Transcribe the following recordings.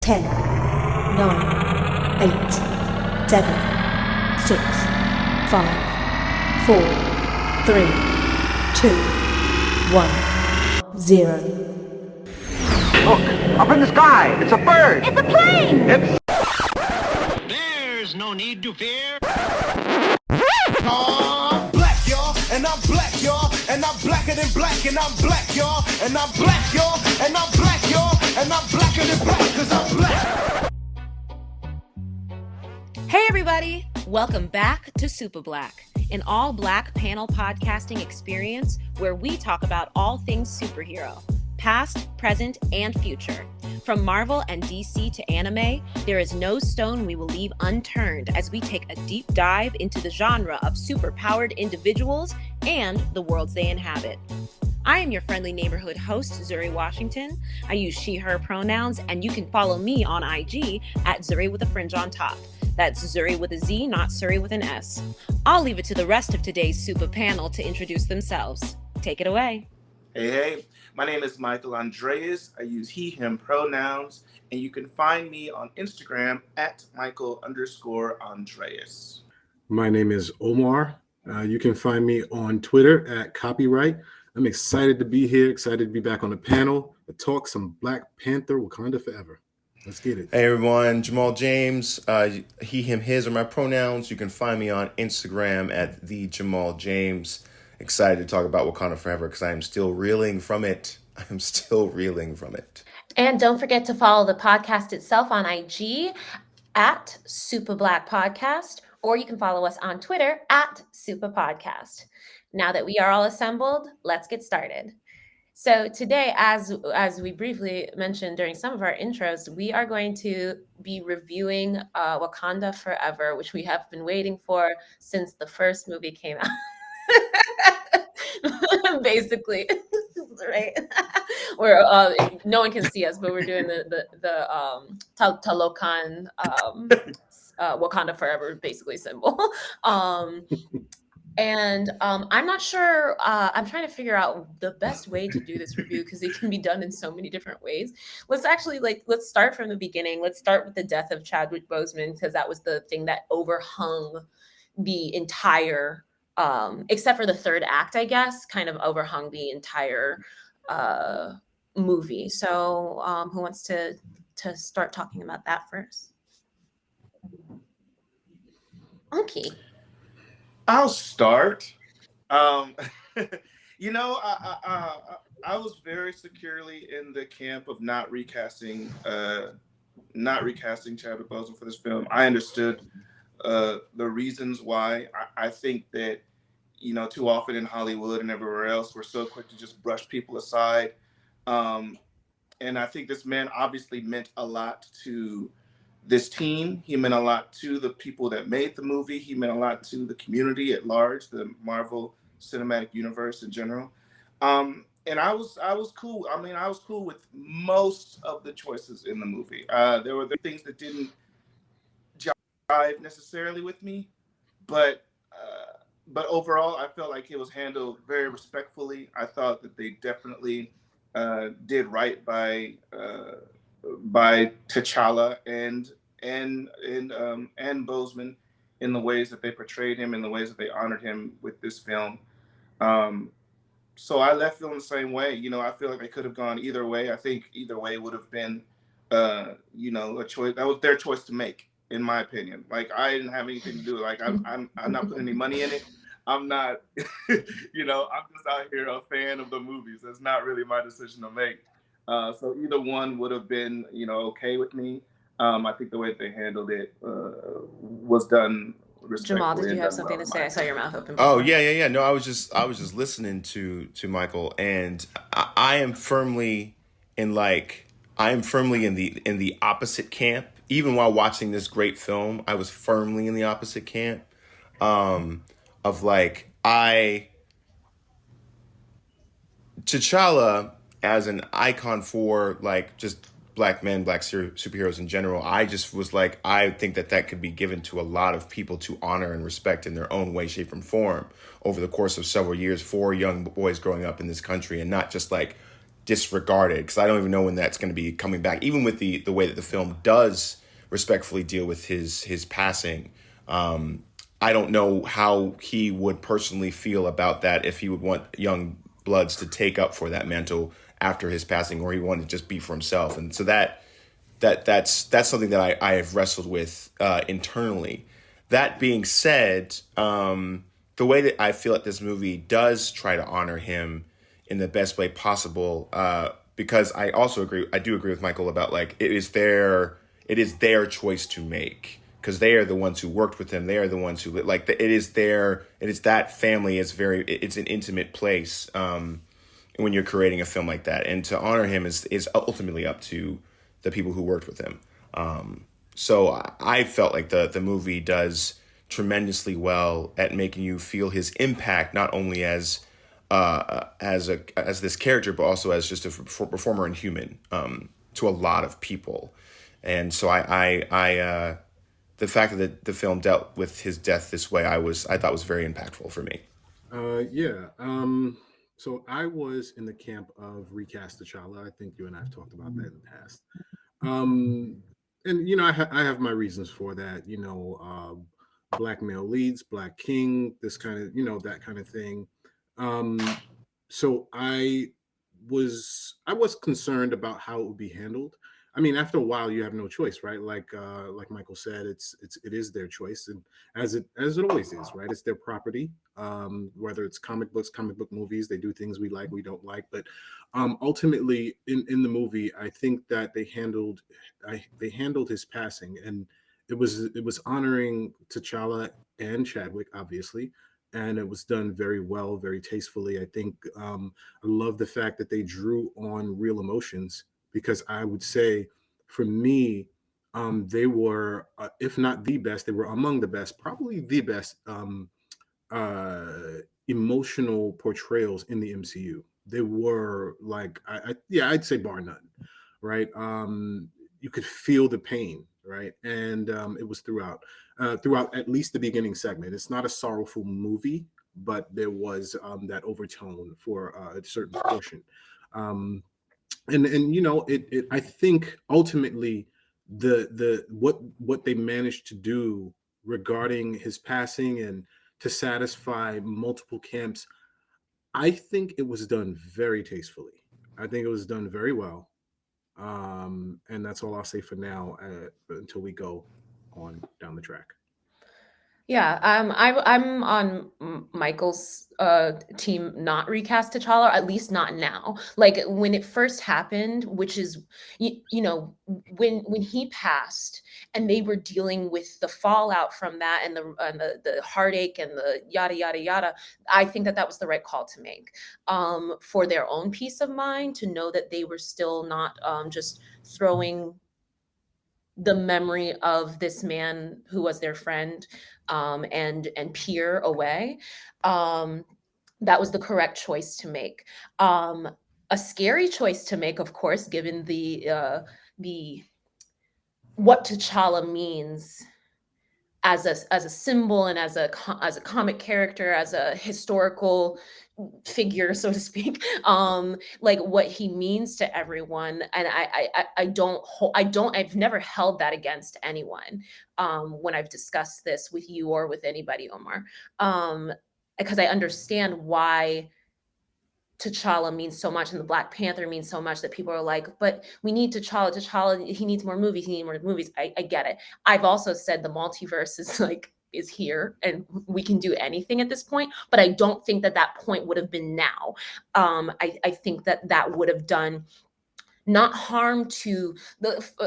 10, 9, 8, 7, 6, 5, 4, 3, 2, 1, 0. Look, up in the sky, it's a bird. It's a plane! There's no need to fear. I'm black, y'all, and I'm black, y'all, and I'm blacker than black, and I'm black, y'all, and I'm black, y'all, and I'm black, y'all, and I'm blacker than black, cause I'm black. Hey everybody, welcome back to Super Black, an all-black panel podcasting experience where we talk about all things superhero, past, present, and future. From Marvel and DC to anime, there is no stone we will leave unturned as we take a deep dive into the genre of superpowered individuals and the worlds they inhabit. I am your friendly neighborhood host, Zuri Washington. I use she, her pronouns, and you can follow me on IG at Zuri with a fringe on top. That's Zuri with a Z, not Suri with an S. I'll leave it to the rest of today's super panel to introduce themselves. Take it away. Hey, my name is Michael Andreas. I use he, him pronouns, and you can find me on Instagram at Michael_Andreas. My name is Omar. You can find me on Twitter at Copyright. I'm excited to be here, excited to be back on the panel to talk some Black Panther, Wakanda Forever. Let's get it. Hey everyone, Jamal James. He, him, his are my pronouns. You can find me on Instagram at the Jamal James. Excited to talk about Wakanda Forever because I am still reeling from it. And don't forget to follow the podcast itself on IG at Super Black Podcast, or you can follow us on Twitter at Super Podcast. Now that we are all assembled, let's get started. So today, as we briefly mentioned during some of our intros, we are going to be reviewing Wakanda Forever, which we have been waiting for since the first movie came out. Basically, right? Where no one can see us, but we're doing the Talokan Wakanda Forever basically symbol. And I'm not sure. I'm trying to figure out the best way to do this review because it can be done in so many different ways. Let's start from the beginning. Let's start with the death of Chadwick Boseman because that was the thing that overhung the entire. Except for the third act, I guess, kind of overhung the entire movie. So who wants to start talking about that first? Okay. I'll start. I was very securely in the camp of not recasting Chadwick Boseman for this film. I understood the reasons why. I think that, too often in Hollywood and everywhere else, we're so quick to just brush people aside. And I think this man obviously meant a lot to this team. He meant a lot to the people that made the movie. He meant a lot to the community at large, the Marvel Cinematic Universe in general. And I was cool. I mean, I was cool with most of the choices in the movie. There were things that didn't jive necessarily with me, but overall, I felt like it was handled very respectfully. I thought that they definitely did right by T'Challa and Boseman in the ways that they portrayed him, in the ways that they honored him with this film. So I left feeling the same way. I feel like they could have gone either way. I think either way would have been, a choice. That was their choice to make, in my opinion. Like, I didn't have anything to do. Like, I'm not putting any money in it. I'm not, I'm just out here a fan of the movies. That's not really my decision to make. So either one would have been, okay with me. I think the way that they handled it was done respectfully. Jamal, did you have something to say? I saw your mouth open. Oh yeah. No, I was just listening to Michael, and I am firmly in the opposite camp. Even while watching this great film, I was firmly in the opposite camp. Of T'Challa as an icon for just Black men, Black superheroes in general. I just was I think that could be given to a lot of people to honor and respect in their own way, shape, and form over the course of several years for young boys growing up in this country, and not just disregarded, because I don't even know when that's going to be coming back. Even with the way that the film does respectfully deal with his passing, I don't know how he would personally feel about that, if he would want young bloods to take up for that mantle after his passing, or he wanted to just be for himself. And so that's something that I have wrestled with internally. That being said, the way that I feel that this movie does try to honor him in the best way possible, because I do agree with Michael about, like, it is their choice to make, because they are the ones who worked with him. They are the ones who, like, it is that family. It's an intimate place when you're creating a film like that, and to honor him is ultimately up to the people who worked with him. So I felt like the movie does tremendously well at making you feel his impact, not only as this character, but also as just a performer and human to a lot of people. And so I the fact that the film dealt with his death this way, I thought was very impactful for me. So I was in the camp of recast T'Challa. I think you and I have talked about that in the past. And I have my reasons for that. Black male leads, Black king, this kind of that kind of thing. So I was concerned about how it would be handled. I mean, after a while, you have no choice, right? Like Michael said, it is their choice, and as it always is, right? It's their property. Whether it's comic books, comic book movies, they do things we like, we don't like, but ultimately, in the movie, I think that they handled his passing, and it was honoring T'Challa and Chadwick, obviously, and it was done very well, very tastefully. I think I love the fact that they drew on real emotions, because I would say, for me, they were, if not the best, they were among the best, probably the best emotional portrayals in the MCU. They were like, I'd say bar none, right? You could feel the pain, right? And it was throughout at least the beginning segment. It's not a sorrowful movie, but there was that overtone for a certain portion. And it I think ultimately the what they managed to do regarding his passing and to satisfy multiple camps, I think it was done very tastefully. I think it was done very well. And that's all I'll say for now, until we go on down the track. Yeah, I'm on Michael's team, not recast T'Challa, or at least not now. Like when it first happened, which is when he passed, and they were dealing with the fallout from that, and the heartache and the yada yada yada. I think that was the right call to make, for their own peace of mind, to know that they were still not just throwing the memory of this man who was their friend and peer away. That was the correct choice to make. A scary choice to make, of course, given the what T'Challa means as a symbol, and as a comic character, as a historical figure, so to speak, like what he means to everyone. And I've never held that against anyone when I've discussed this with you or with anybody, Omar, because I understand why T'Challa means so much, and the Black Panther means so much, that people are like, but we need T'Challa, he needs more movies, I get it. I've also said the multiverse is here, and we can do anything at this point, but I don't think that point would have been now. I think that would have done not harm to fuck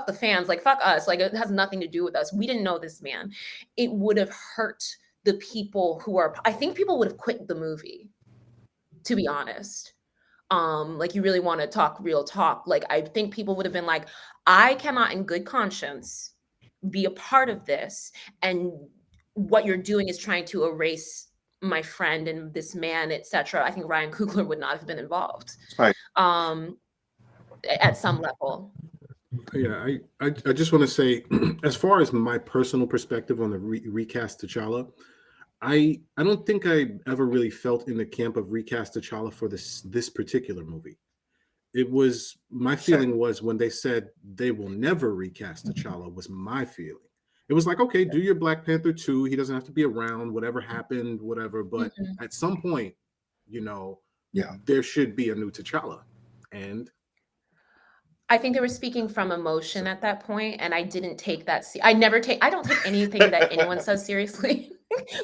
the fans, fuck us, it has nothing to do with us. We didn't know this man. It would have hurt the people I think people would have quit the movie, to be honest. You really want to talk real talk. I think people would have been like, I cannot in good conscience be a part of this. And what you're doing is trying to erase my friend and this man, etc. I think Ryan Coogler would not have been involved. Right. At some level. Yeah, I just want to say, as far as my personal perspective on the recast T'Challa, I don't think I ever really felt in the camp of recast T'Challa for this particular movie. It was my feeling was when they said they will never recast T'Challa was my feeling. It was like, okay, do your Black Panther 2. He doesn't have to be around, whatever happened, whatever. But Mhm. at some point, Yeah. there should be a new T'Challa. And I think they were speaking from emotion at that point, and I didn't take that I don't take anything that anyone says seriously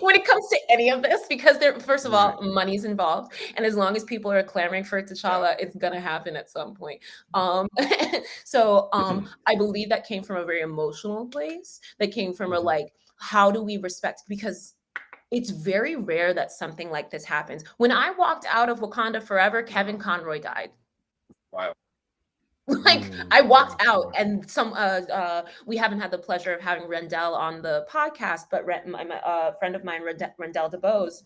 when it comes to any of this, because first of all, money's involved, and as long as people are clamoring for T'Challa, it's gonna happen at some point. So I believe that came from a very emotional place. That came from a like, how do we respect? Because it's very rare that something like this happens. When I walked out of Wakanda Forever, Kevin Conroy died. Wow. Like I walked out, and we haven't had the pleasure of having Rendell on the podcast, but my friend of mine, Rendell DeBose,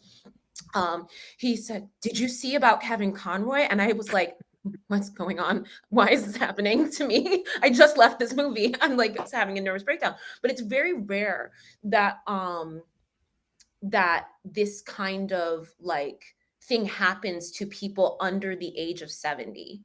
he said, "Did you see about Kevin Conroy?" And I was like, "What's going on? Why is this happening to me? I just left this movie." I'm like having a nervous breakdown. But it's very rare that that this kind of like thing happens to people under the age of 70.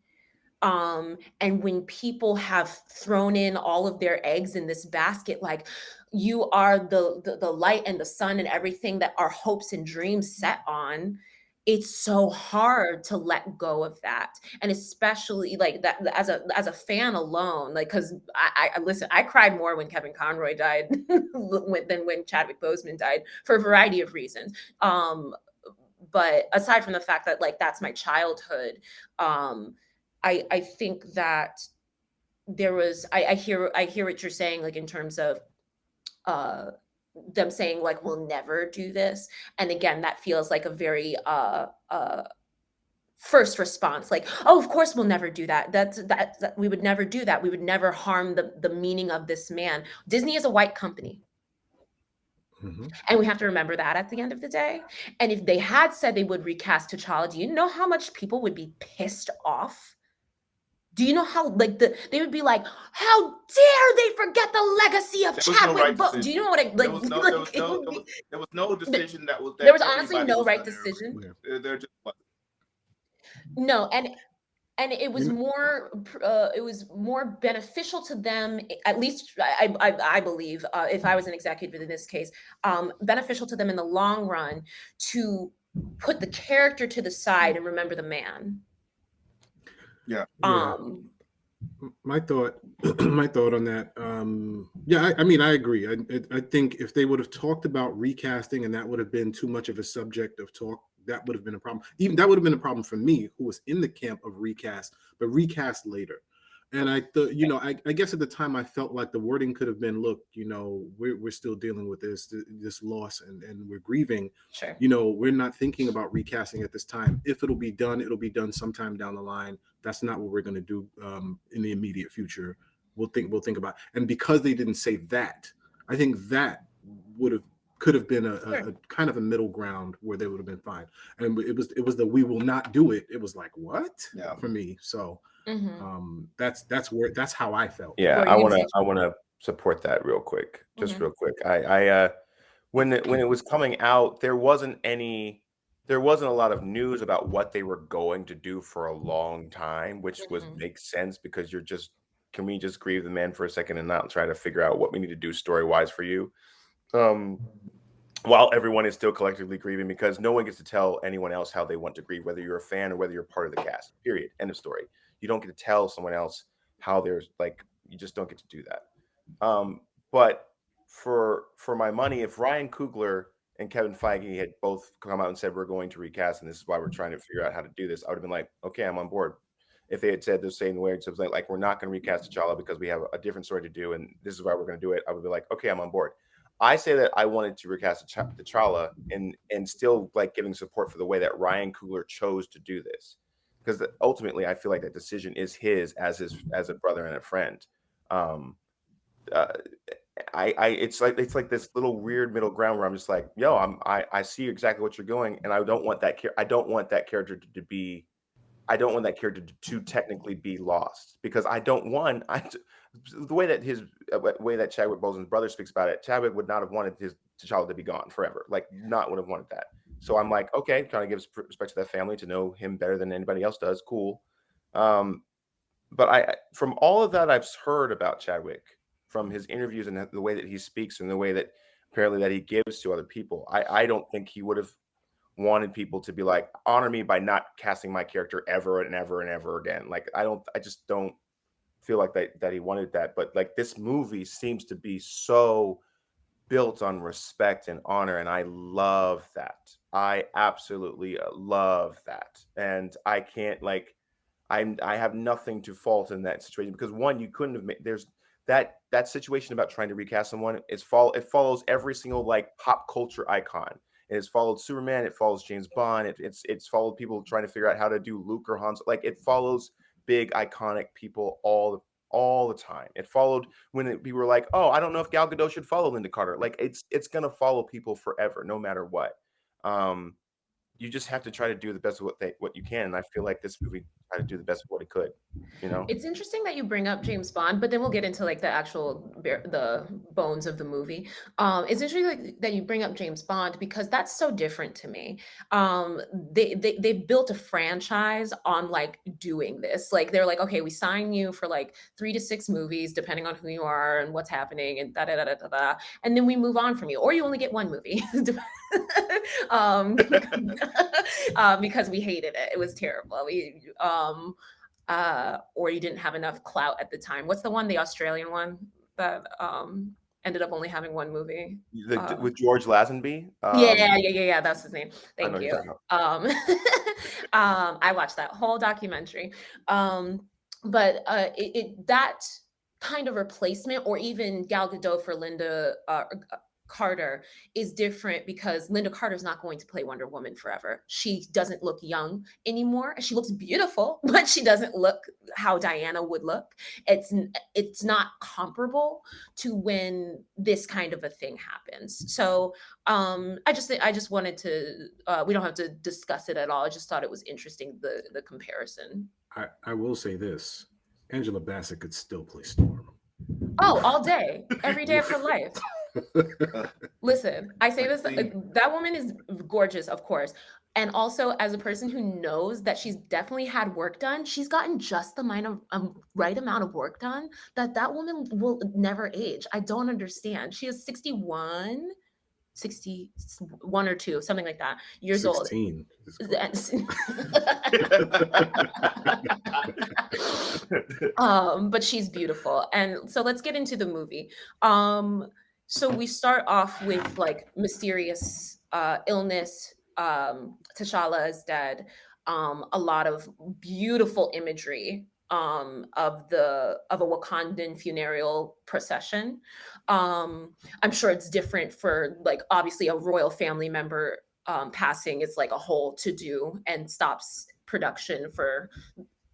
And when people have thrown in all of their eggs in this basket, like you are the light and the sun and everything that our hopes and dreams set on, it's so hard to let go of that. And especially like that as a fan alone, like because I listen, I cried more when Kevin Conroy died than when Chadwick Boseman died for a variety of reasons. But aside from the fact that like that's my childhood, I think that there was I hear what you're saying, like in terms of them saying like we'll never do this. And again, that feels like a very first response, like, oh, of course we'll never do that. That we would never do that. We would never harm the meaning of this man. Disney is a white company. And we have to remember that at the end of the day. And if they had said they would recast T'Challa, do you know how much people would be pissed off? Do you know how like they would be like, how dare they forget the legacy of Chadwick? Do you know what I like? There was no decision that was. There was honestly no right decision. There just was. No, and it was more beneficial to them, at least I believe, if I was an executive in this case, beneficial to them in the long run to put the character to the side and remember the man. Yeah. My thought on that. I mean, I agree. I think if they would have talked about recasting and that would have been too much of a subject of talk, that would have been a problem. Even that would have been a problem for me, who was in the camp of recast, but recast later. And I thought, I guess at the time I felt like the wording could have been, look, we're still dealing with this loss and we're grieving. Sure. We're not thinking about recasting at this time. If it'll be done sometime down the line. That's not what we're going to do in the immediate future. We'll think about. And because they didn't say that, I think that could have been a kind of a middle ground where they would have been fine. And it was the we will not do it. It was like, what? Yeah. For me. So that's how I felt. Yeah, I want to support that real quick, just real quick. I when it was coming out, there wasn't a lot of news about what they were going to do for a long time, which makes sense because can we just grieve the man for a second and not try to figure out what we need to do story wise for you? While everyone is still collectively grieving, because no one gets to tell anyone else how they want to grieve, whether you're a fan or whether you're part of the cast, period. End of story. You don't get to tell someone else how you just don't get to do that. But for my money, if Ryan Coogler and Kevin Feige had both come out and said, we're going to recast, and this is why we're trying to figure out how to do this, I would have been like, okay, I'm on board. If they had said the same words, it was like, we're not going to recast T'Challa because we have a different story to do, and this is why we're going to do it, I would be like, okay, I'm on board. I say that I wanted to recast T'Challa and still like giving support for the way that Ryan Coogler chose to do this, because ultimately I feel like that decision is his as a brother and a friend. It's like this little weird middle ground where I'm just like, yo, I see exactly what you're going, and I don't want that character to be I don't want that character to technically be lost, because I don't want the way that Chadwick Boseman's brother speaks about it. Chadwick would not have wanted his T'Challa to be gone forever, like not would have wanted that. So I'm like, okay, trying to give respect to that family, to know him better than anybody else does. Cool. But from all of that I've heard about Chadwick, from his interviews and the way that he speaks and the way that apparently that he gives to other people, I don't think he would have wanted people to be like, honor me by not casting my character ever and ever and ever again. Like, I just don't feel like that he wanted that. But like, this movie seems to be so built on respect and honor, and I love that. I absolutely love that. And I can't, like, I have nothing to fault in that situation, because one, you couldn't have made, there's that situation about trying to recast someone, it follows every single like pop culture icon. It has followed Superman, it follows James Bond, it's followed people trying to figure out how to do Luke or Hans. Like, it follows big iconic people all the time. It followed when people were like, oh, I don't know if Gal Gadot should follow Linda Carter. Like, it's gonna follow people forever, no matter what. You just have to try to do the best of what you can. And I feel like this movie tried to do the best of what it could, you know? It's interesting that you bring up James Bond, but then we'll get into like the actual the bones of the movie. It's interesting that you bring up James Bond, because that's so different to me. They've built a franchise on like doing this. Like, they're like, okay, we sign you for like 3 to 6 movies, depending on who you are and what's happening, and da da da da da da, and then we move on from you, or you only get 1 movie. Because we hated it. It was terrible. Or you didn't have enough clout at the time. What's the one, the Australian one that ended up only having 1 movie? With George Lazenby? Yeah. That's his name. I know Thank what you. you're talking I watched that whole documentary. But that kind of replacement, or even Gal Gadot for Linda Carter, is different, because Linda Carter is not going to play Wonder Woman forever. She doesn't look young anymore. She looks beautiful, but she doesn't look how Diana would look. It's not comparable to when this kind of a thing happens. So I just wanted to, we don't have to discuss it at all. I just thought it was interesting, the comparison. I will say this: Angela Bassett could still play Storm. Oh, all day, every day of her life. Listen, I say this, that woman is gorgeous, of course. And also, as a person who knows that she's definitely had work done, she's gotten just the right amount of work done that woman will never age. I don't understand. She is 61 or 2, something like that, years 16. old. But she's beautiful. And so let's get into the movie. So we start off with like mysterious illness. T'Challa is dead. A lot of beautiful imagery of a Wakandan funeral procession. I'm sure it's different for, like, obviously a royal family member passing is like a whole to-do and stops production for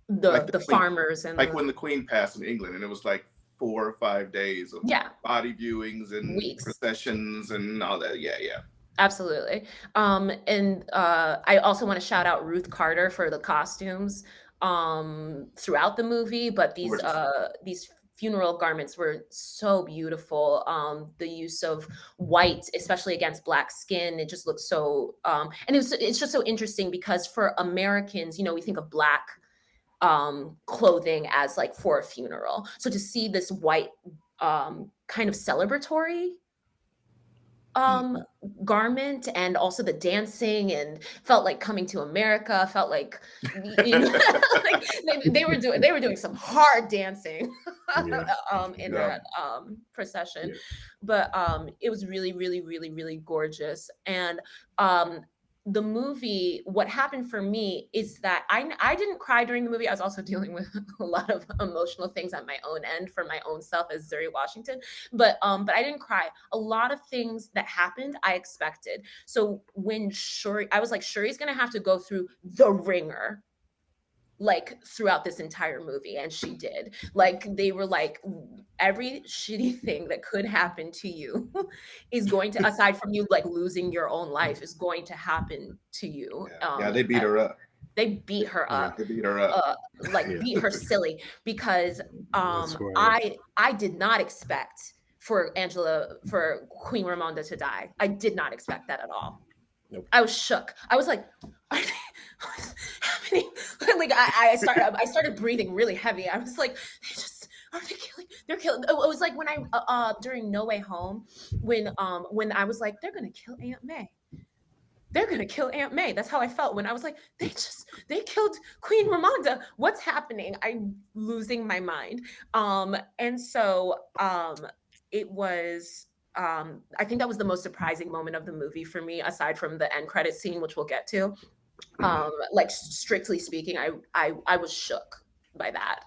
the farmers. And like when the Queen passed in England, and it was like 4 or 5 days of body viewings and weeks, processions and all that. Yeah. Absolutely. And I also want to shout out Ruth Carter for the costumes throughout the movie. But these funeral garments were so beautiful. The use of white, especially against black skin, it just looks so. And it's just so interesting, because for Americans, we think of black clothing as like for a funeral. So to see this white kind of celebratory garment, and also the dancing, and felt like coming to America, felt like, like they were doing some hard dancing in that procession. But it was really, really, really, really gorgeous. And the movie, what happened for me is that I didn't cry during the movie. I was also dealing with a lot of emotional things at my own end for my own self as Zuri Washington. But I didn't cry. A lot of things that happened, I expected. So when Shuri, I was like, Shuri's gonna have to go through the ringer, like throughout this entire movie, and she did. Like, they were like, every shitty thing that could happen to you is going to, aside from you like losing your own life, is going to happen to you. They beat her up. They beat her Yeah. up. They beat her up. Like Yeah. beat her silly because That's right. I did not expect for Queen Ramonda to die. I did not expect that at all. Nope. I was shook. I was like, what's happening? Like I started breathing really heavy. I was like, they're killing. It was like when I during No Way Home when I was like, they're gonna kill Aunt May. They're gonna kill Aunt May. That's how I felt when I was like, they killed Queen Ramonda. What's happening? I'm losing my mind. And so it was I think that was the most surprising moment of the movie for me, aside from the end credit scene, which we'll get to. Like strictly speaking, I was shook by that.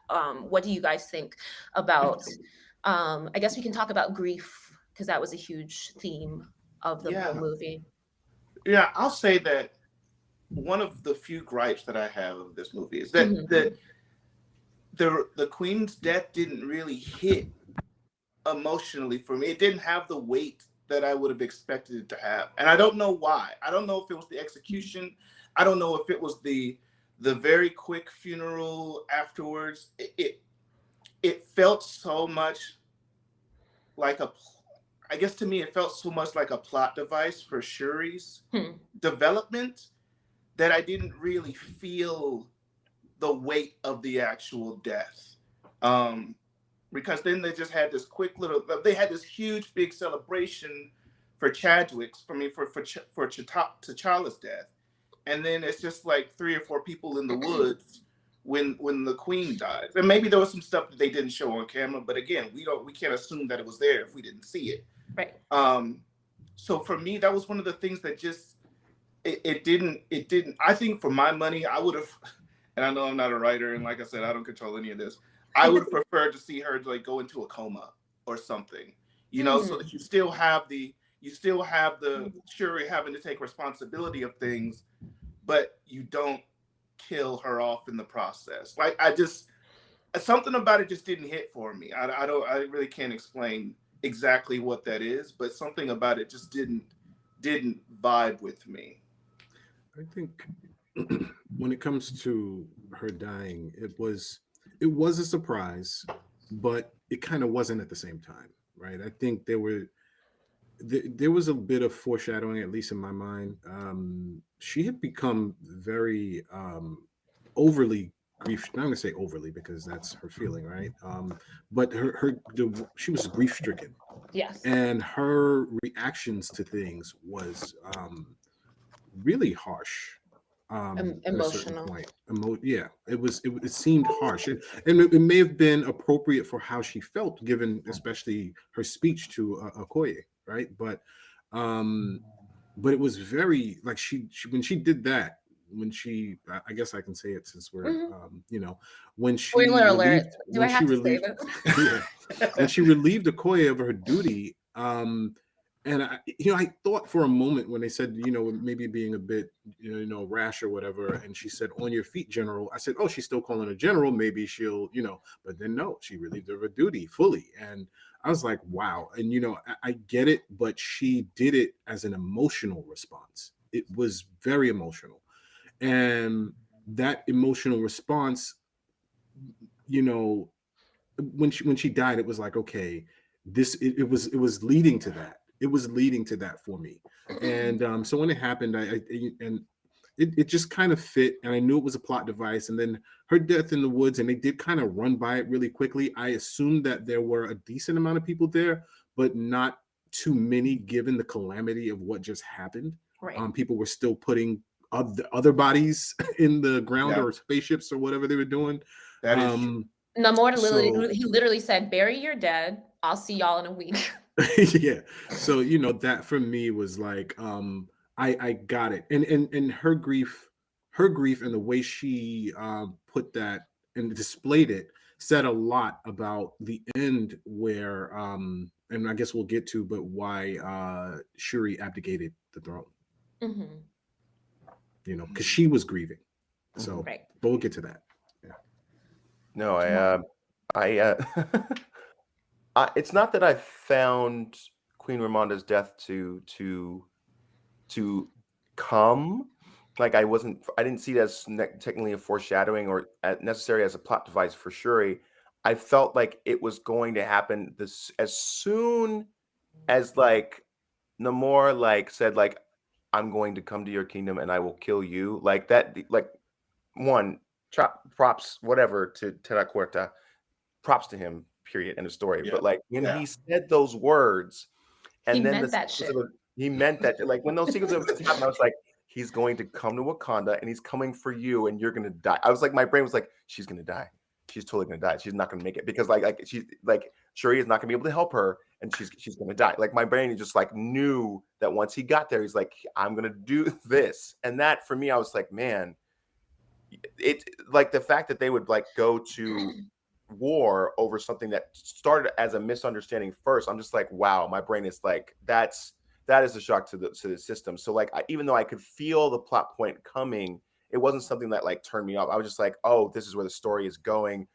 What do you guys think about I guess we can talk about grief because that was a huge theme of the whole Yeah. movie. Yeah, I'll say that one of the few gripes that I have of this movie is that the Queen's death didn't really hit emotionally for me. It didn't have the weight that I would have expected it to have, and I don't know why. I don't know if it was the execution. I don't know if it was the very quick funeral afterwards. It felt so much like I guess to me, it felt so much like a plot device for Shuri's development that I didn't really feel the weight of the actual death. Because then they just had this they had this huge big celebration for T'Challa's death. And then it's just like 3 or 4 people in the woods when the Queen dies. And maybe there was some stuff that they didn't show on camera, but again, we can't assume that it was there if we didn't see it. Right. So for me, that was one of the things that just it didn't. I think for my money, I would have, and I know I'm not a writer, and like I said, I don't control any of this. I would have preferred to see her like go into a coma or something, so that you still have the Shuri having to take responsibility of things, but you don't kill her off in the process. Like something about it just didn't hit for me. I really can't explain exactly what that is, but something about it just didn't vibe with me. I think when it comes to her dying, it was a surprise, but it kind of wasn't at the same time, right? I think there was a bit of foreshadowing, at least in my mind. She had become very overly grief. I'm going to say overly because that's her feeling, right? But she was grief stricken. Yes. And her reactions to things was really harsh. At a certain Emotional. point. Yeah, it seemed harsh, and it may have been appropriate for how she felt, given especially her speech to Okoye, right? But it was very like she when she did that, I guess I can say it since we're when she Spoiler alert. relieved Do I have to say yeah, when she relieved Okoye of her duty, and I thought for a moment when they said, maybe being a bit, rash or whatever, and she said, "On your feet, General." I said, "Oh, she's still calling her General. Maybe she'll, But then no, she relieved her of her duty fully, and I was like, wow. And I get it, but she did it as an emotional response. It was very emotional, and that emotional response, when she died, it was like, okay, it was leading to that. It was leading to that for me. And so when it happened, it just kind of fit, and I knew it was a plot device. And then her death in the woods, and they did kind of run by it really quickly. I assumed that there were a decent amount of people there, but not too many given the calamity of what just happened. Right. People were still putting other bodies in the ground or spaceships or whatever they were doing. That is true. Namor he literally said, "Bury your dead. I'll see y'all in a week." Yeah. So that for me was like, I got it, and her grief and the way she put that and displayed it said a lot about the end where and I guess we'll get to, but why Shuri abdicated the throne. Because she was grieving. So, right. But we'll get to that. Yeah. No, it's not that I found Queen Ramonda's death to come. like I didn't see it as technically a foreshadowing or necessary as a plot device for Shuri. I felt like it was going to happen this as soon as like Namor like said like I'm going to come to your kingdom and I will kill you. Like that, like one props whatever to Terraquarta, props to him. Period. End of story. Yeah. But like when Yeah. he said those words, He and then meant that shit. he meant that like when those sequences of events happened, I was like, he's going to come to Wakanda and he's coming for you and you're gonna die. I was like, my brain was like, she's gonna die. She's totally gonna die. She's not gonna make it because like she's like Shuri is not gonna be able to help her and she's gonna die. Like my brain just like knew that once he got there, he's like, I'm gonna do this. And that for me, I was like, man, it like the fact that they would like go to war over something that started as a misunderstanding first. I'm just like, wow, my brain is like, that is a shock to the system. So like, even though I could feel the plot point coming, it wasn't something that like turned me off. I was just like, oh, this is where the story is going.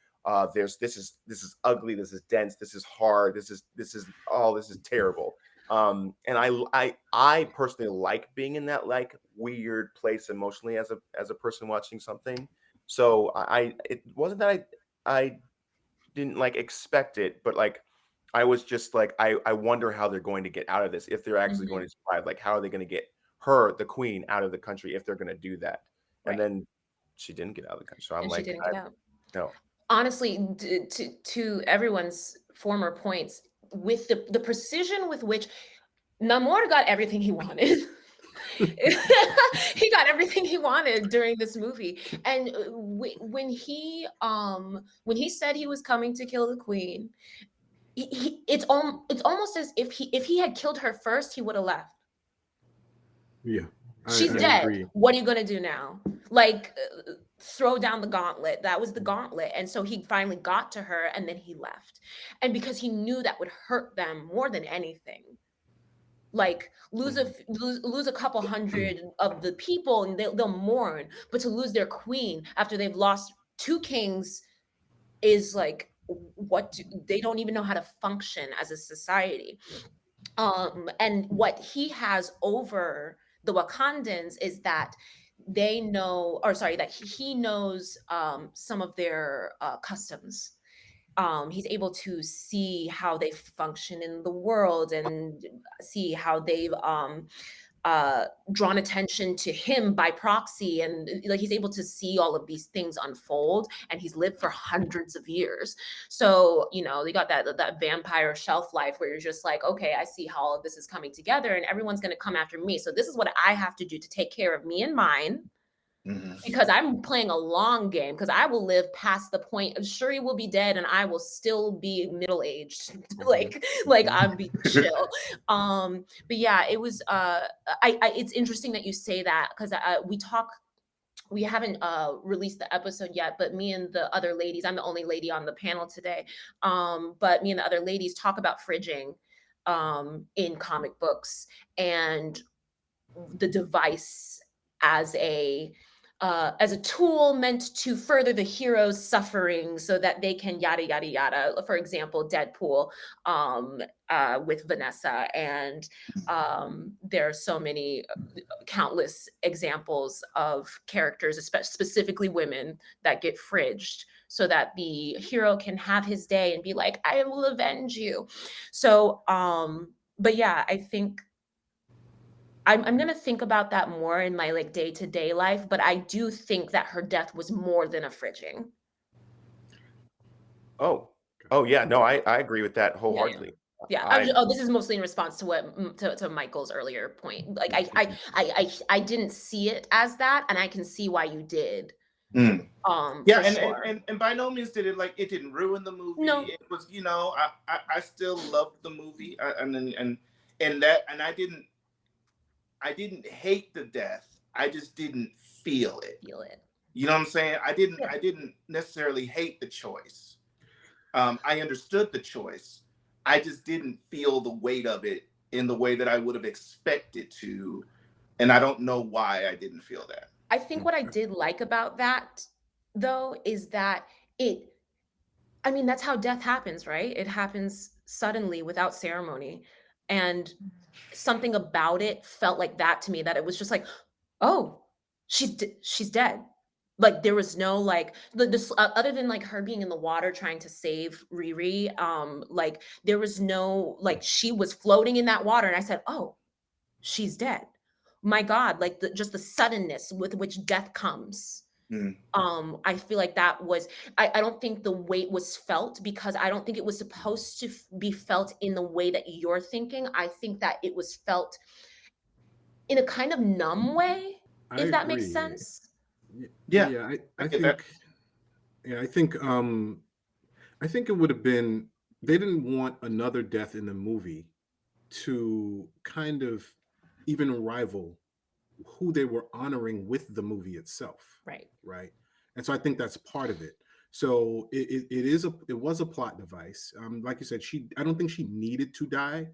This is ugly. This is dense. This is hard. This is terrible. And I personally like being in that like weird place emotionally as a person watching something. So it wasn't that I didn't like expect it, but like I was just like I wonder how they're going to get out of this, if they're actually going to survive. Like how are they going to get her, the queen, out of the country if they're going to do that? And then she didn't get out of the country. So I'm And like, she didn't get out. no. Honestly, to everyone's former points, with the precision with which Namor got everything he wanted. He got everything he wanted during this movie, and when he said he was coming to kill the queen, it's almost as if he had killed her first, he would have left. Yeah, She's I dead. agree. What are you gonna do now? Like, throw down the gauntlet. That was the gauntlet. And so he finally got to her and then he left. And because he knew that would hurt them more than anything. Like lose a couple hundred of the people and they'll mourn, but to lose their queen after they've lost 2 kings is like, they don't even know how to function as a society. And what he has over the Wakandans is that they know, or sorry, that he knows some of their customs. He's able to see how they function in the world and see how they've drawn attention to him by proxy, and like he's able to see all of these things unfold, and he's lived for hundreds of years. So they got that vampire shelf life where you're just like, okay, I see how all of this is coming together and everyone's going to come after me, so this is what I have to do to take care of me and mine. Because I'm playing a long game, because I will live past the point of Shuri will be dead and I will still be middle-aged. like I'll be chill. But yeah, it was it's interesting that you say that, because we haven't released the episode yet, but me and the other ladies, I'm the only lady on the panel today, but me and the other ladies talk about fridging in comic books and the device as a tool meant to further the hero's suffering so that they can yada yada yada. For example, Deadpool with Vanessa, and there are so many countless examples of characters, specifically women, that get fridged so that the hero can have his day and be like, I will avenge you. So but yeah, I think I'm going to think about that more in my like day-to-day life, but I do think that her death was more than a fridging. Oh yeah, no, I agree with that wholeheartedly. Yeah. This is mostly in response to what to Michael's earlier point. Like I didn't see it as that, and I can see why you did. Yeah, and by no means did it didn't ruin the movie. No. It was, I still loved the movie, and I didn't hate the death. I just didn't feel it. You know what I'm saying? I didn't necessarily hate the choice. I understood the choice. I just didn't feel the weight of it in the way that I would have expected to. And I don't know why I didn't feel that. I think what I did like about that, though, is that that's how death happens, right? It happens suddenly without ceremony. And something about it felt like that to me, that it was just like, oh, she's dead. Like there was no like this other than like her being in the water trying to save Riri. Like there was no like she was floating in that water, and I said, "Oh, she's dead." My God, like just the suddenness with which death comes. Mm. I feel like that was I don't think the weight was felt because I don't think it was supposed to be felt in the way that you're thinking. I think that it was felt in a kind of numb way, I if that makes agree. sense. Yeah, Yeah, I I get that. think yeah, I think it would have been they didn't want another death in the movie to kind of even rival who they were honoring with the movie itself, Right. right? And so I think that's part of it. So it was a plot device. Like you said, I don't think she needed to die,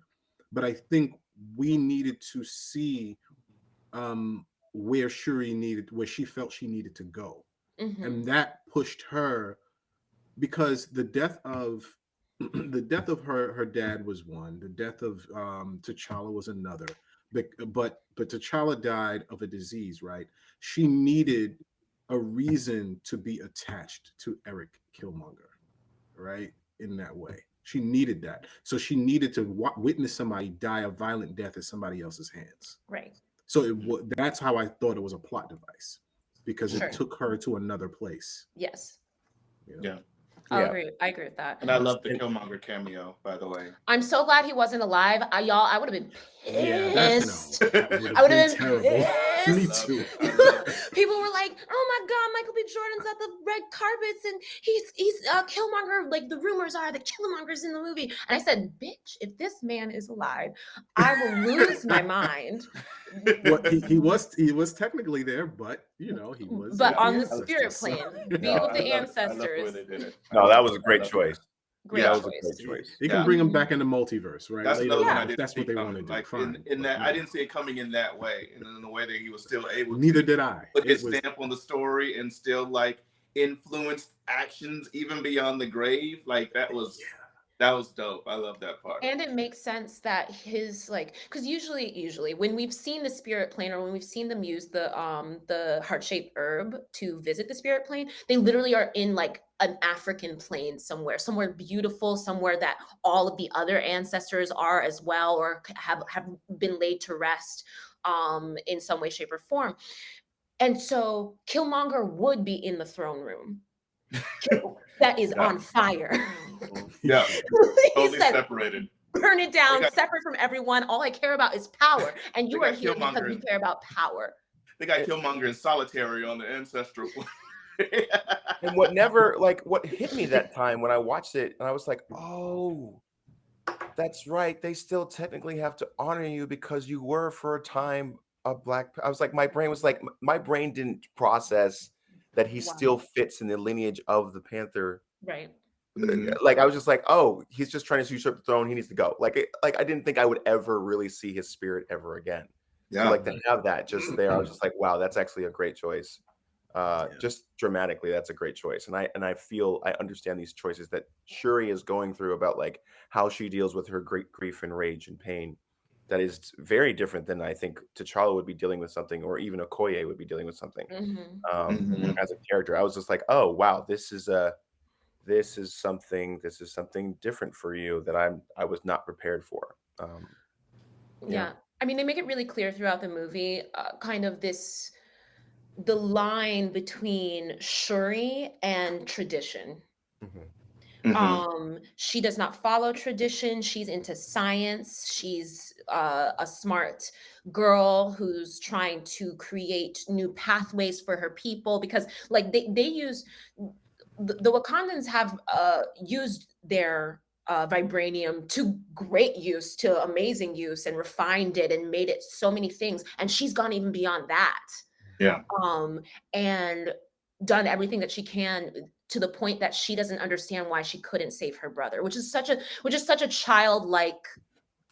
but I think we needed to see where where she felt she needed to go, and that pushed her because the death of the death of her dad was one, the death of T'Challa was another, but T'Challa died of a disease, right? She needed a reason to be attached to Eric Killmonger, right? In that way, she needed that, so she needed to witness somebody die a violent death at somebody else's hands. Right. So that's how I thought it was a plot device, because Sure. it took her to another place. Yes. You know? Yeah. I Yeah. agree. I agree with that. And I love the Killmonger cameo, by the way. I'm so glad he wasn't alive. I would have been Yeah, pissed. that would I have would been have been terrible. Me pissed. too. People were like, "Oh my God, Michael B. Jordan's at the red carpets, and he's Killmonger. Like the rumors are that Killmonger's in the movie." And I said, "Bitch, if this man is alive, I will lose my mind." Well, he was technically there, but you know he was. But with on the ancestors, spirit so- plane, be No, with I the love the way ancestors. they did it. No, that was a great choice. Great Yeah. That was a choice. great choice. He can Yeah. bring him back in the multiverse, right? That's Later another on, one I if didn't that's see what they coming. want to do. Like Fine. in but, that, you I know. didn't see it coming in that way, and in the way that he was still able Neither to did I. put his It was stamp on the story and still like influence actions even beyond the grave. Like that was dope. I love that part. And it makes sense that his like because usually when we've seen the spirit plane or when we've seen them use the heart-shaped herb to visit the spirit plane, they literally are in like an African plane somewhere beautiful, somewhere that all of the other ancestors are as well, or have been laid to rest in some way, shape, or form. And so Killmonger would be in the throne room. That is Yeah. on fire. Yeah, He totally said, separated. burn it down, They got- separate from everyone. All I care about is power. And you They are got here because Killmonger you in- care about power. They got Killmonger in solitary on the ancestral plane. And what hit me that time when I watched it, and I was like, oh, that's right. They still technically have to honor you because you were for a time a Black. I was like, my brain didn't process that he Wow. still fits in the lineage of the Panther. Right. Mhm. Like I was just like, oh, he's just trying to usurp the throne. He needs to go. Like I didn't think I would ever really see his spirit ever again. Yeah. So like to have that just there, I was just like, wow, that's actually a great choice. Just dramatically, that's a great choice. And I feel I understand these choices that Shuri is going through about like how she deals with her great grief and rage and pain. That is very different than I think T'Challa would be dealing with something, or even Okoye would be dealing with something. Mhm. As a character, I was just like, oh wow, this is something different for you that I was not prepared for. Yeah. I mean, they make it really clear throughout the movie, kind of the line between Shuri and tradition. Mhm. She does not follow tradition. She's into science. She's a smart girl who's trying to create new pathways for her people because like they use the Wakandans have used their vibranium to great use, to amazing use, and refined it and made it so many things. And she's gone even beyond that. Yeah. And done everything that she can to the point that she doesn't understand why she couldn't save her brother, which is such a childlike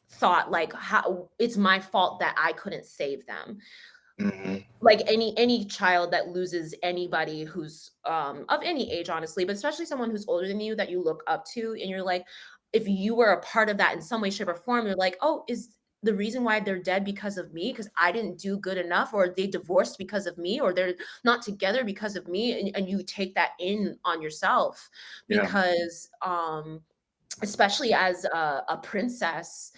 thought, like how it's my fault that I couldn't save them. Mhm. Like any child that loses anybody who's of any age, honestly, but especially someone who's older than you that you look up to, and you're like, if you were a part of that in some way, shape, or form, you're like, oh, the reason why they're dead because of me, because I didn't do good enough, or they divorced because of me, or they're not together because of me, and you take that in on yourself Yeah. because especially as a princess,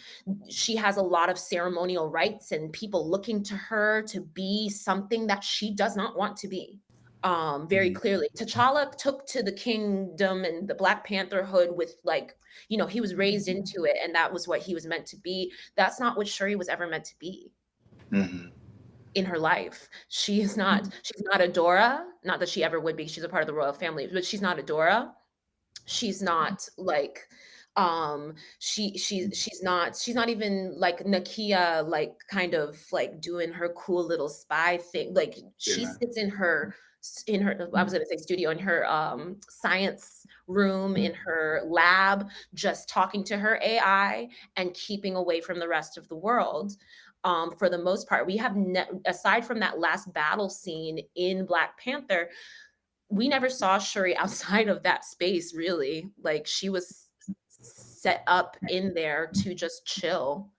she has a lot of ceremonial rites and people looking to her to be something that she does not want to be. Very clearly, T'Challa took to the kingdom and the Black Panther hood with, like, he was raised into it, and that was what he was meant to be. That's not what Shuri was ever meant to be Mm-hmm. in her life. She's not a Dora. Not that she ever would be. She's a part of the royal family, but she's not a Dora. She's not like she's not even like Nakia, like kind of like doing her cool little spy thing. Like she Yeah. sits in her I was gonna say studio, in her science room, in her lab, just talking to her AI and keeping away from the rest of the world. For the most part, we have aside from that last battle scene in Black Panther, we never saw Shuri outside of that space, really. Like, she was set up in there to just chill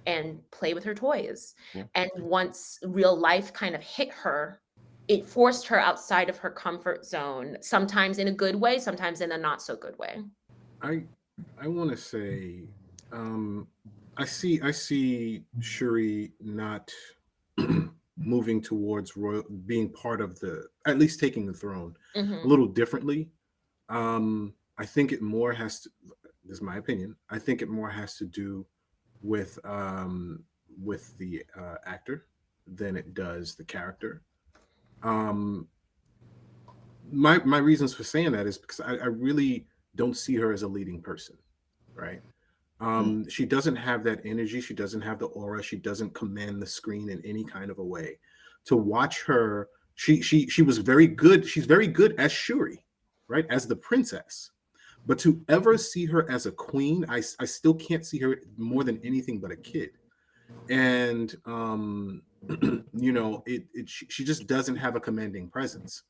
and play with her toys. Yeah. And once real life kind of hit her, it forced her outside of her comfort zone, sometimes in a good way, sometimes in a not so good way. I want to say, I see Shuri not moving towards royal, being part of the, at least taking the throne a Mhm. little differently. I think it more has to, this is my opinion, I think it more has to do with the actor than it does the character. Um, my reasons for saying that is because I really don't see her as a leading person, right? She doesn't have that energy. She doesn't have the aura. She doesn't command the screen in any kind of a way. To watch her, she was very good. She's very good as Shuri, right? As the princess. But to ever see her as a queen, I still can't see her more than anything but a kid. And she just doesn't have a commanding presence.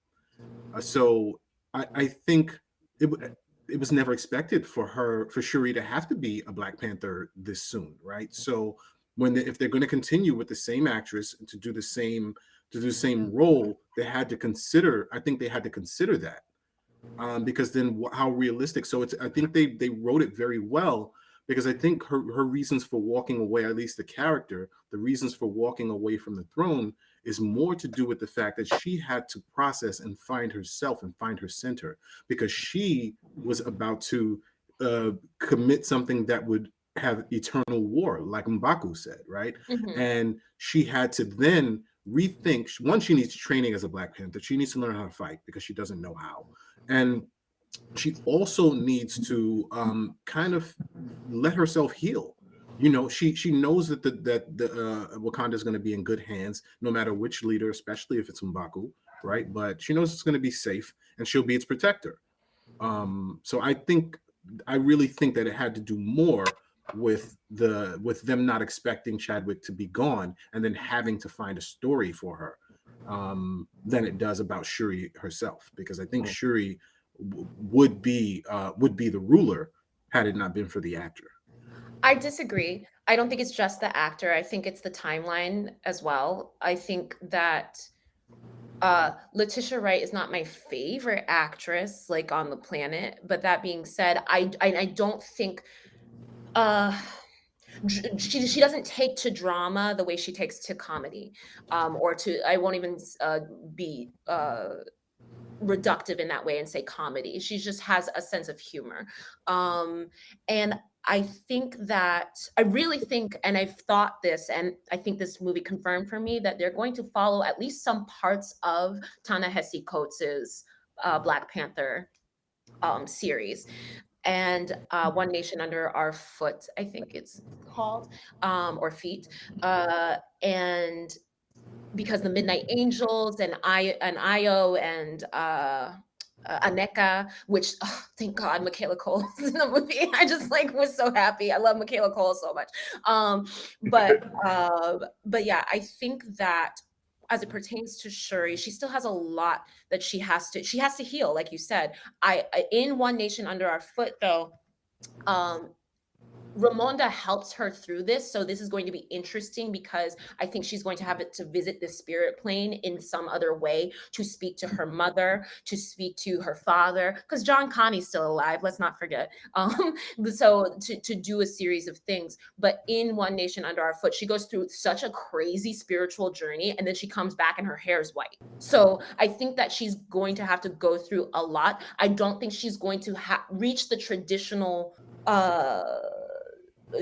So I think it was never expected for Shuri to have to be a Black Panther this soon, right? So if they're going to continue with the same actress to do the same role, they had to consider. I think they had to consider that, because then how realistic? So I think they wrote it very well, because I think her reasons for walking away, at least the character, the reasons for walking away from the throne, is more to do with the fact that she had to process and find herself and find her center, because she was about to commit something that would have eternal war, like M'Baku said, right? Mhm. And she had to then rethink. One, she needs training as a Black Panther. She needs to learn how to fight because she doesn't know how. And she also needs to kind of let herself heal. She knows that the Wakanda is going to be in good hands, no matter which leader, especially if it's M'Baku, right? But she knows it's going to be safe, and she'll be its protector. So I really think that it had to do more with them not expecting Chadwick to be gone and then having to find a story for her, than it does about Shuri herself, because I think Shuri would be the ruler had it not been for the actor. I disagree. I don't think it's just the actor. I think it's the timeline as well. I think that Letitia Wright is not my favorite actress, like, on the planet. But that being said, I don't think she doesn't take to drama the way she takes to comedy, or to, I won't even be reductive in that way and say comedy. She just has a sense of humor. And I think that, I really think, and I've thought this, and I think this movie confirmed for me, that they're going to follow at least some parts of Ta-Nehisi Coates' Black Panther series. And One Nation Under Our Foot, I think it's called, or Feet. And because the Midnight Angels and Io and Aneka, which, oh, thank God Michaela Cole is in the movie. I just was so happy. I love Michaela Cole so much. But yeah, I think that as it pertains to Shuri, she still has a lot that she has to heal, like you said. In One Nation Under Our Foot, though, Ramonda helps her through this. So this is going to be interesting because I think she's going to have it to visit the spirit plane in some other way, to speak to her mother, to speak to her father, because John Connie's still alive. Let's not forget. So to do a series of things. But in One Nation Under Our Foot, she goes through such a crazy spiritual journey, and then she comes back and her hair is white. So I think that she's going to have to go through a lot. I don't think she's going to reach the traditional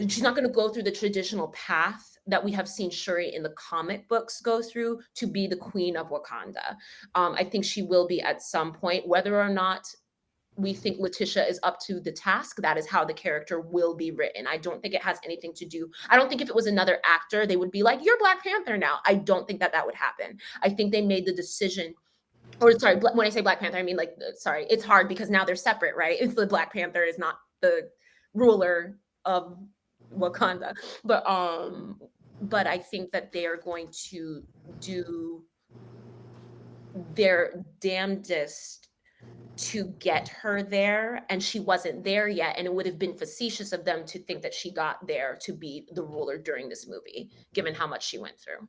she's not going to go through the traditional path that we have seen Shuri in the comic books go through to be the queen of Wakanda. I think she will be at some point, whether or not we think Letitia is up to the task. That is how the character will be written. I don't think it has anything to do. I don't think if it was another actor, they would be like, "You're Black Panther now." I don't think that would happen. I think they made the decision. Or sorry, when I say Black Panther, I mean sorry, it's hard because now they're separate, right? It's the Black Panther is not the ruler of Wakanda, but I think that they are going to do their damnedest to get her there, and she wasn't there yet, and it would have been facetious of them to think that she got there to be the ruler during this movie, given how much she went through.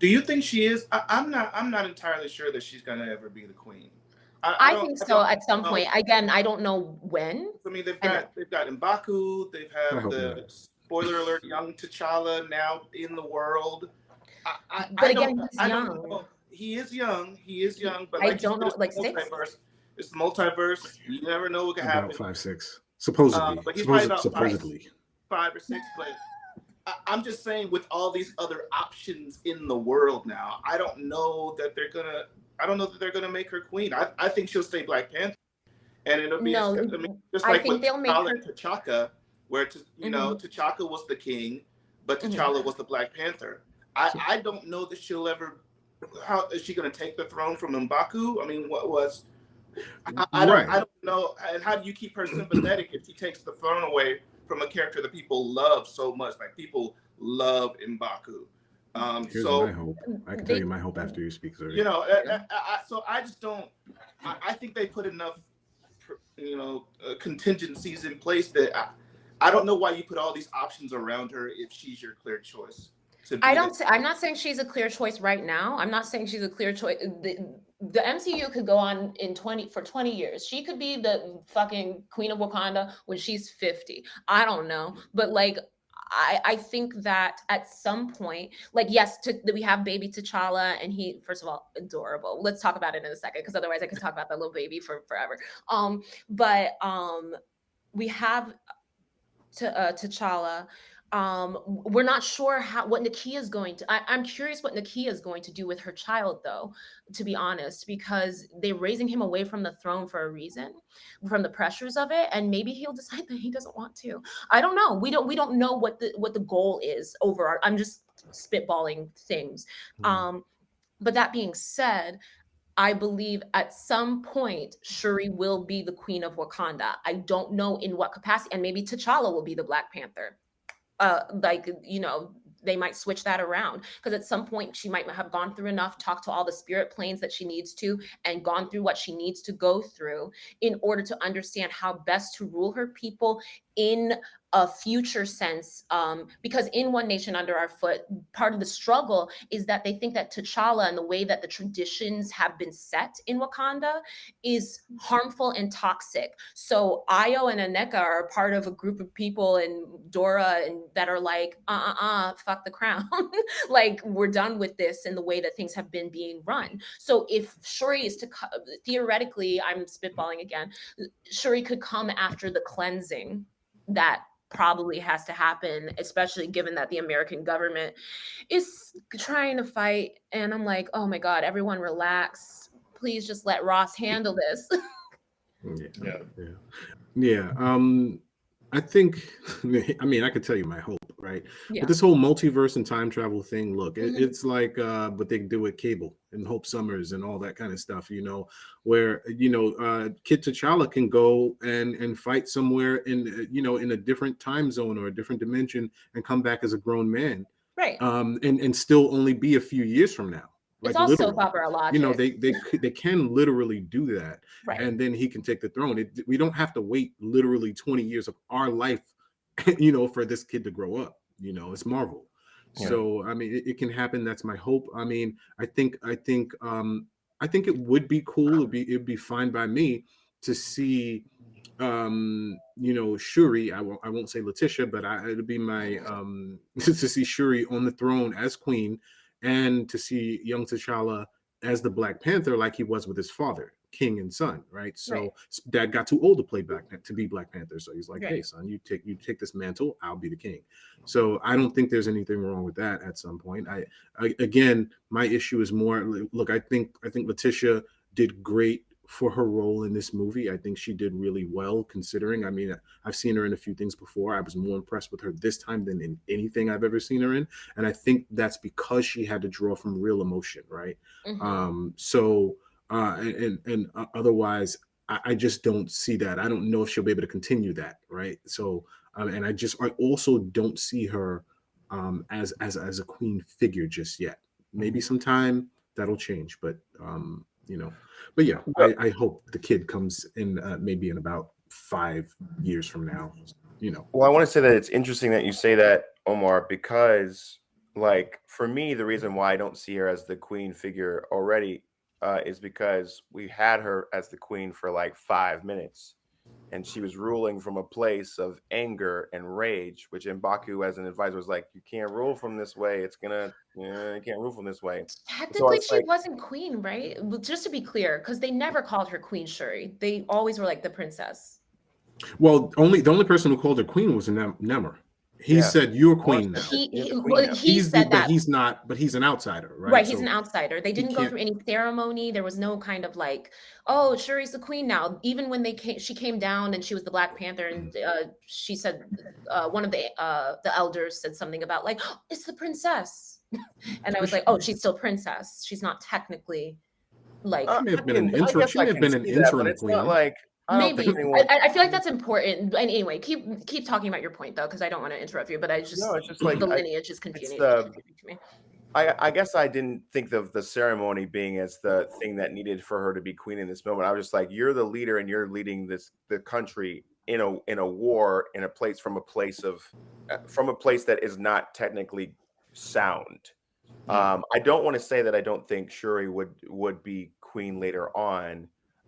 Do you think she is? I'm not entirely sure that she's gonna ever be the queen. I think so at some point. Again, I don't know when. I mean, they've got M'Baku. They have the spoiler alert, young T'Challa now in the world. But again, he's young. He is young. He is young. But I don't know, like multiverse. It's the multiverse. You never know what could happen. About 5'6", supposedly. But he's probably about supposedly 5 or 6. But I'm just saying, with all these other options in the world now, I don't know that they're gonna make her queen. I think she'll stay Black Panther, and it'll be just like with T'Challa and T'Chaka, where T'Chaka was the king, but T'Challa was the Black Panther. I don't know that she'll ever. How is she going to take the throne from M'Baku? I mean, I don't know. And how do you keep her sympathetic if she takes the throne away from a character that people love so much? Like, people love M'Baku. Here's my hope. I can tell you my hope after you speak, sir. So I just don't. I think they put enough, contingencies in place that I don't know why you put all these options around her if she's your clear choice. I'm not saying she's a clear choice right now. I'm not saying she's a clear choice. The MCU could go on for 20 years. She could be the fucking queen of Wakanda when she's 50. I don't know. But like, I think that at some point, like, yes, we have baby T'Challa, and he, first of all, adorable. Let's talk about it in a second, because otherwise I could talk about that little baby for forever. But we have T'Challa. We're not sure what Nakia is going to. I'm curious what Nakia is going to do with her child, though, to be honest, because they're raising him away from the throne for a reason, from the pressures of it, and maybe he'll decide that he doesn't want to. I don't know. We don't know what the goal is overall. I'm just spitballing things. But that being said, I believe at some point Shuri will be the queen of Wakanda. I don't know in what capacity, and maybe T'Challa will be the Black Panther. They might switch that around, because at some point she might have gone through enough, talked to all the spirit planes that she needs to, and gone through what she needs to go through in order to understand how best to rule her people in a future sense. Because in One Nation Under Our Foot, part of the struggle is that they think that T'Challa and the way that the traditions have been set in Wakanda is harmful and toxic. So Io and Aneka are part of a group of people, and Dora, and that are like, fuck the crown. Like, we're done with this and the way that things have been being run. So if Shuri is to, theoretically, I'm spitballing again, Shuri could come after the cleansing that probably has to happen, especially given that the American government is trying to fight. And I'm like, oh my God, everyone relax. Please just let Ross handle this. Yeah. I think, I mean, I could tell you my hope, right? Yeah. But this whole multiverse and time travel thing, look, it's like what they do with Cable and Hope Summers and all that kind of stuff, where, Kid T'Challa can go and fight somewhere in a different time zone or a different dimension and come back as a grown man. Right. And still only be a few years from now. It's like, also soap opera logic. They can literally do that, right. And then he can take the throne. We don't have to wait literally 20 years of our life for this kid to grow up. It's Marvel. Yeah. So I mean, it can happen. That's my hope. I mean, I think it would be cool. It'd be fine by me to see Shuri. I won't say Letitia, but it'd be my to see Shuri on the throne as queen, and to see young T'Challa as the Black Panther, like he was with his father, king and son, right? So Right. dad got too old to play to be Black Panther, so he's like, Right. hey son, you take this mantle, I'll be the king. So I don't think there's anything wrong with that. At some point, I again, my issue is more, look, I think Letitia did great for her role in this movie. I think she did really well, considering. I mean, I've seen her in a few things before. I was more impressed with her this time than in anything I've ever seen her in, and I think that's because she had to draw from real emotion, right? So otherwise, I just don't see that. I don't know if she'll be able to continue that, right? So and I also don't see her as a queen figure just yet. Maybe sometime that'll change, but but yeah, I hope the kid comes in maybe in about 5 years from now. Well, I want to say that it's interesting that you say that, Omar, because like for me, the reason why I don't see her as the queen figure already is because we had her as the queen for like 5 minutes, and she was ruling from a place of anger and rage, which M'Baku, as an advisor, was like, "You can't rule from this way. You can't rule from this way." So Technically, it's she like, wasn't queen, right? Well, just to be clear, because they never called her Queen Shuri. They always were like the princess. Well, the only person who called her queen was Nemor. He yeah, said, "You're I want queen to now." say that she's the queen Well, now. he said But that. he's not. But he's an outsider, right? Right, he's So an outsider. They he didn't go can't. through any ceremony. There was no kind of like, oh, Shuri's the queen now. Even when she came down and she was the Black Panther, and she said one of the elders said something about like, oh, it's the princess, and I was like, oh, she's still princess. She's not technically like She may have been an I interim. guess She I may have can been an see that, but interim it's not queen. like I don't think maybe. anyone. I feel like that's important. But anyway, keep talking about your point though, because I don't want to interrupt you. But I just No, it's just like the lineage is it's confusing the. to me. I guess I didn't think of the ceremony being as the thing that needed for her to be queen in this moment. I was just like, you're the leader and you're leading the country in a war in a place from a place that is not technically sound. I don't want to say that I don't think Shuri would be queen later on.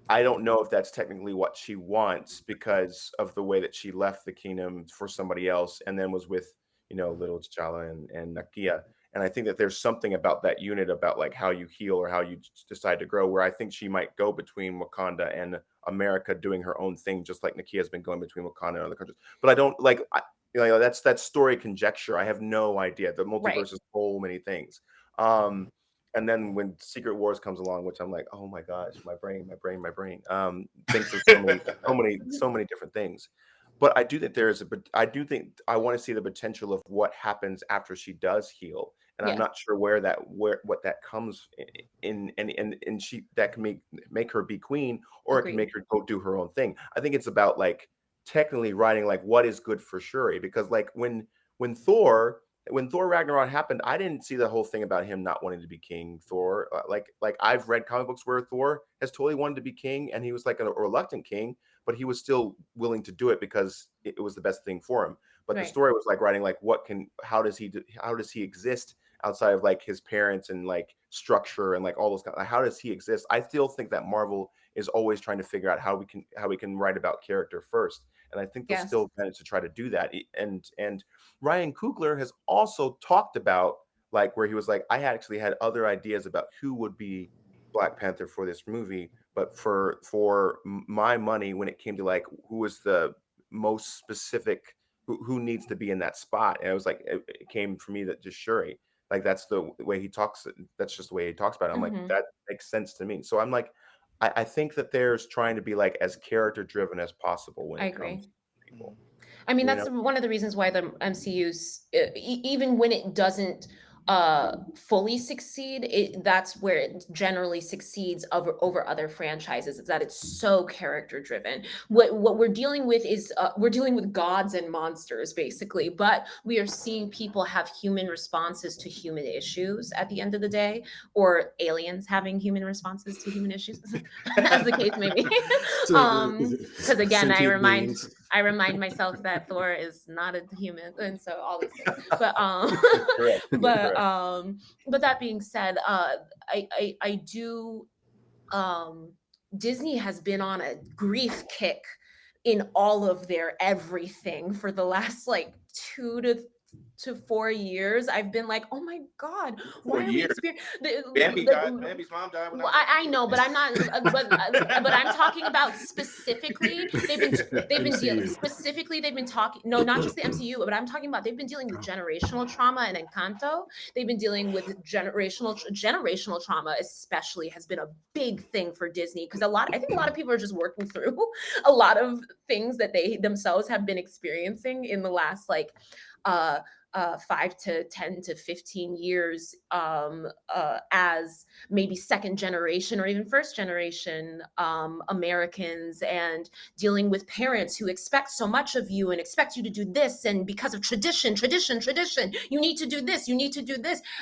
I don't know if that's technically what she wants because of the way that she left the kingdom for somebody else and then was with little T'Challa and Nakia. And I think that there's something about that unit about like how you heal or how you decide to grow, where I think she might go between Wakanda and America doing her own thing, just like Nakia has been going between Wakanda and other countries. But I don't like, that's story conjecture. I have no idea. The multiverse Right. is so many things. And then when Secret Wars comes along, which I'm like, oh my gosh, my brain, thinks of so many different things. But I do think I do think I want to see the potential of what happens after she does heal, and I'm Yeah. not sure what that comes in, and she that can make her be queen, or it can Agreed. make her go do her own thing. I think it's about like technically writing like what is good for Shuri, because like when Thor Ragnarok happened, I didn't see the whole thing about him not wanting to be king. Thor, like I've read comic books where Thor has totally wanted to be king, and he was like a reluctant king, but he was still willing to do it because it was the best thing for him. But the Right. story was like writing like how does he exist outside of like his parents and like structure and like all those like, how does he exist? I still think that Marvel is always trying to figure out how we can write about character first, and I think they'll Yes. still manage to try to do that. And Ryan Coogler has also talked about like where he was like, I actually had other ideas about who would be Black Panther for this movie, but for my money, when it came to like who was the most specific, who needs to be in that spot, and it was like it came for me that just Shuri, like that's the way he talks. That's just the way he talks about it. I'm like, Mhm. that makes sense to me. So I'm like, I think that there's trying to be like as character driven as possible when I it comes agree. to people. I mean, You that's know, one of the reasons why the MCU's even when it doesn't fully succeed, that's where it generally succeeds over other franchises. Is that it's so character driven. What we're dealing with is we're dealing with gods and monsters basically, but we are seeing people have human responses to human issues at the end of the day, or aliens having human responses to human issues, as the case may be. So, Because again, I sentient remind beings. I remind myself that Thor is not a human, and so all these things. But Correct. but Correct. but that being said, I do. Disney has been on a grief kick in all of their everything for the last like 2 to 4 years. I've been like, oh my god, For why are we years. experiencing Bambi died. Bambi's mom died when I well, was a I kid. know, but I'm not. But I'm talking about specifically. They've been dealing MCU. specifically. They've been talking. No, not just the MCU, but I'm talking about. They've been dealing with generational trauma and Encanto. They've been dealing with generational trauma, especially has been a big thing for Disney because I think a lot of people are just working through a lot of things that they themselves have been experiencing in the last like. 5 to 10 to 15 years as maybe second generation or even first generation Americans, and dealing with parents who expect so much of you and expect you to do this, and because of tradition, you need to do this,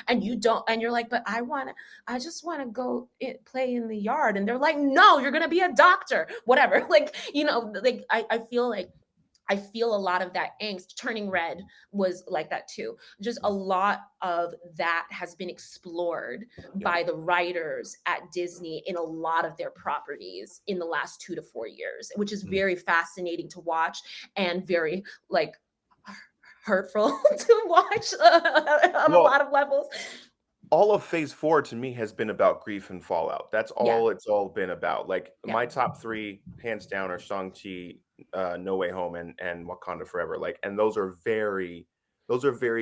and you don't, and you're like, but I just want to go play in the yard, and they're like, no, you're gonna be a doctor, whatever. Like, like I feel a lot of that angst. Turning Red was like that too. Just a lot of that has been explored by the writers at Disney in a lot of their properties in the last 2 to 4 years, which is very fascinating to watch and very like hurtful to watch on a Well, lot of levels. all of Phase 4 to me has been about grief and fallout. That's Yeah. all it's all been about. Like Yeah. my top 3, hands down, are Shang-Chi, No Way Home, and Wakanda Forever. Like, and those are very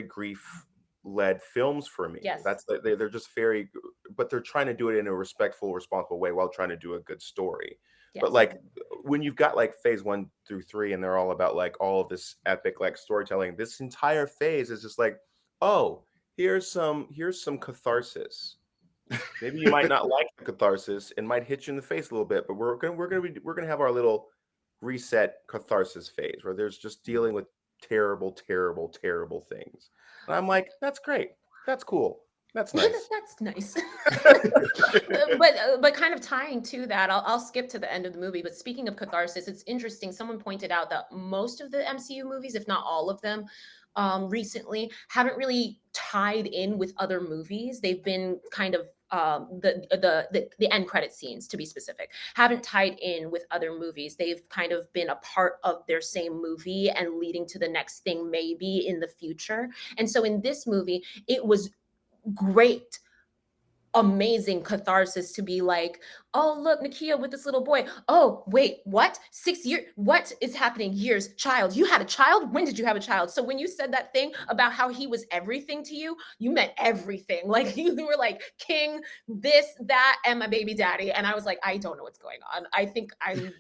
grief-led films for me. Yes. That's they're just very, but they're trying to do it in a respectful, responsible way while trying to do a good story. Yes. But like when you've got like Phase 1 through 3, and they're all about like all of this epic like storytelling, this entire phase is just like, oh, here's some catharsis. Maybe you might not like the catharsis and might hit you in the face a little bit, but we're gonna have our little reset catharsis phase where there's just dealing with terrible things. And I'm like, that's great. That's cool. That's nice. That's nice. but kind of tying to that, I'll skip to the end of the movie. But speaking of catharsis, it's interesting. Someone pointed out that most of the MCU movies, if not all of them, recently haven't really tied in with other movies. They've been kind of the end credit scenes, to be specific, haven't tied in with other movies. They've kind of been a part of their same movie and leading to the next thing maybe in the future. And so in this movie, it was great, amazing catharsis to be like, oh, look, Nakia with this little boy. Oh, wait, what? 6 years? What is happening? Years, child. You had a child? When did you have a child? So when you said that thing about how he was everything to you, you meant everything. Like you were like king, this, that, and my baby daddy. And I was like, I don't know what's going on. I think I'm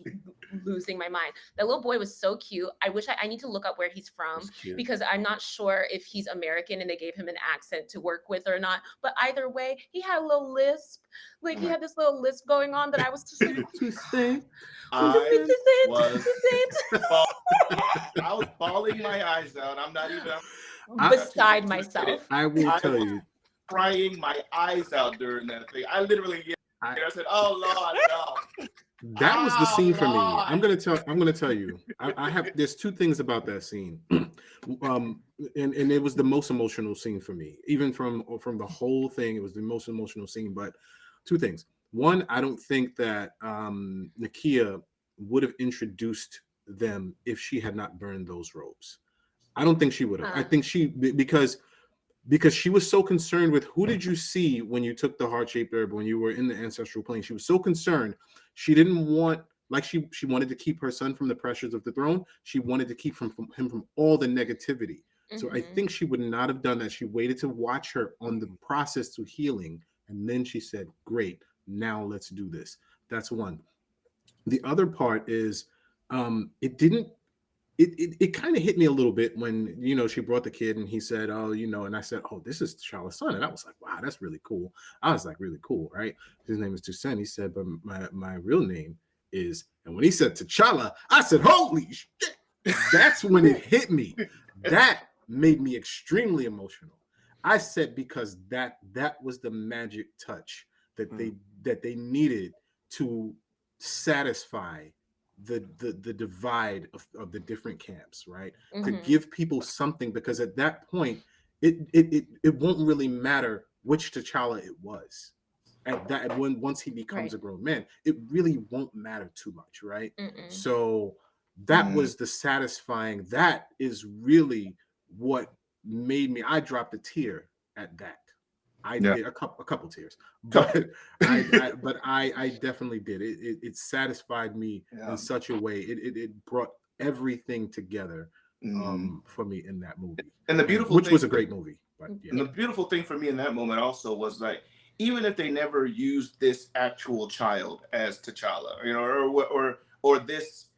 losing my mind. That little boy was so cute. I wish I need to look up where he's from because I'm not sure if he's American and they gave him an accent to work with or not. But either way, he had a little lisp. Like he had this little lisp going on that I was just like, I was bawling my eyes out. I'm not even beside myself. I will tell you, crying my eyes out during that thing. I literally I said, "Oh Lord, no." That was the scene for me. I'm gonna tell you. I have. There's 2 things about that scene, and it was the most emotional scene for me. Even from the whole thing, it was the most emotional scene. But 2 things. One, I don't think that Nakia would have introduced them if she had not burned those robes. I don't think she would have. I think because she was so concerned with who did you see when you took the heart-shaped herb, when you were in the ancestral plane. She was so concerned. She didn't want, like she wanted to keep her son from the pressures of the throne. She wanted to keep him from all the negativity. Mm-hmm. So I think she would not have done that. She waited to watch her on the process to healing. And then she said, great, now let's do this. That's one. The other part is it kind of hit me a little bit when, she brought the kid and he said, oh, and I said, oh, this is T'Challa's son. And I was like, wow, that's really cool. I was like, really cool, right? His name is Toussaint. He said, but my real name is, and when he said T'Challa, I said, holy shit. That's when it hit me. That made me extremely emotional. I said, because that was the magic touch that they needed to satisfy the divide of the different camps, right? To Mhm. give people something, because at that point it won't really matter which T'Challa it was. At that, when once he becomes Right. a grown man, it really won't matter too much, right? Mm-mm. So that Mhm. was the satisfying. That is really what made me. I dropped a tear at that. I Yeah. did a couple tears, Couple. but I definitely did. It satisfied me Yeah. in such a way. It brought everything together Mhm. for me in that movie, And the beautiful which thing, was a great movie. But yeah, and the beautiful thing for me in that moment also was like, even if they never used this actual child as T'Challa, you know, or this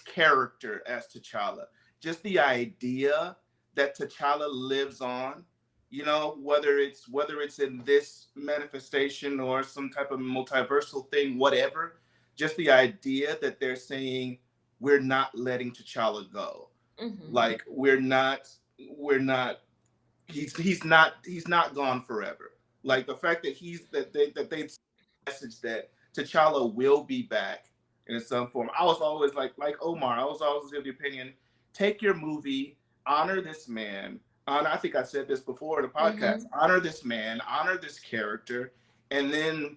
character as T'Challa, just the idea that T'Challa lives on, you know, whether it's in this manifestation or some type of multiversal thing, whatever, just the idea that they're saying we're not letting T'Challa go, Mhm. like we're not he's not gone forever. Like the fact that they message that T'Challa will be back in some form. I was always like Omar. I was always of the opinion: take your movie, honor this man. I think I said this before in the podcast. Mhm. Honor this man, honor this character, and then.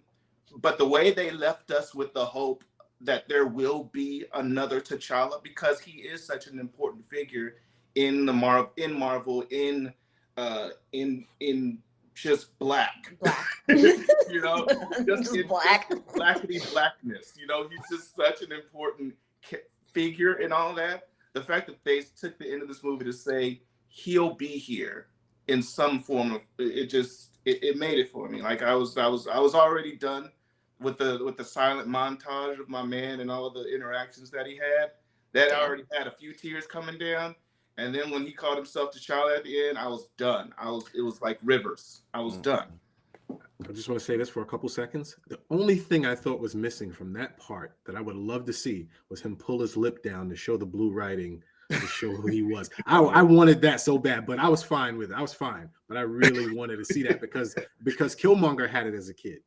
But the way they left us with the hope that there will be another T'Challa, because he is such an important figure in Marvel, in just black. Black. You know, just Just black. blackity blackness. You know, he's just such an important figure in all that. The fact that they took the end of this movie to say he'll be here in some form of it made it for me. Like I was already done with the silent montage of my man and all of the interactions that he had. That I already had a few tears coming down. And then when he called himself T'Challa at the end, I was done. It was like rivers. I was done. I just want to say this for a couple seconds. The only thing I thought was missing from that part that I would love to see was him pull his lip down to show the blue writing, to show who he was. I wanted that so bad, but I was fine with it. I was fine, but I really wanted to see that because Killmonger had it as a kid.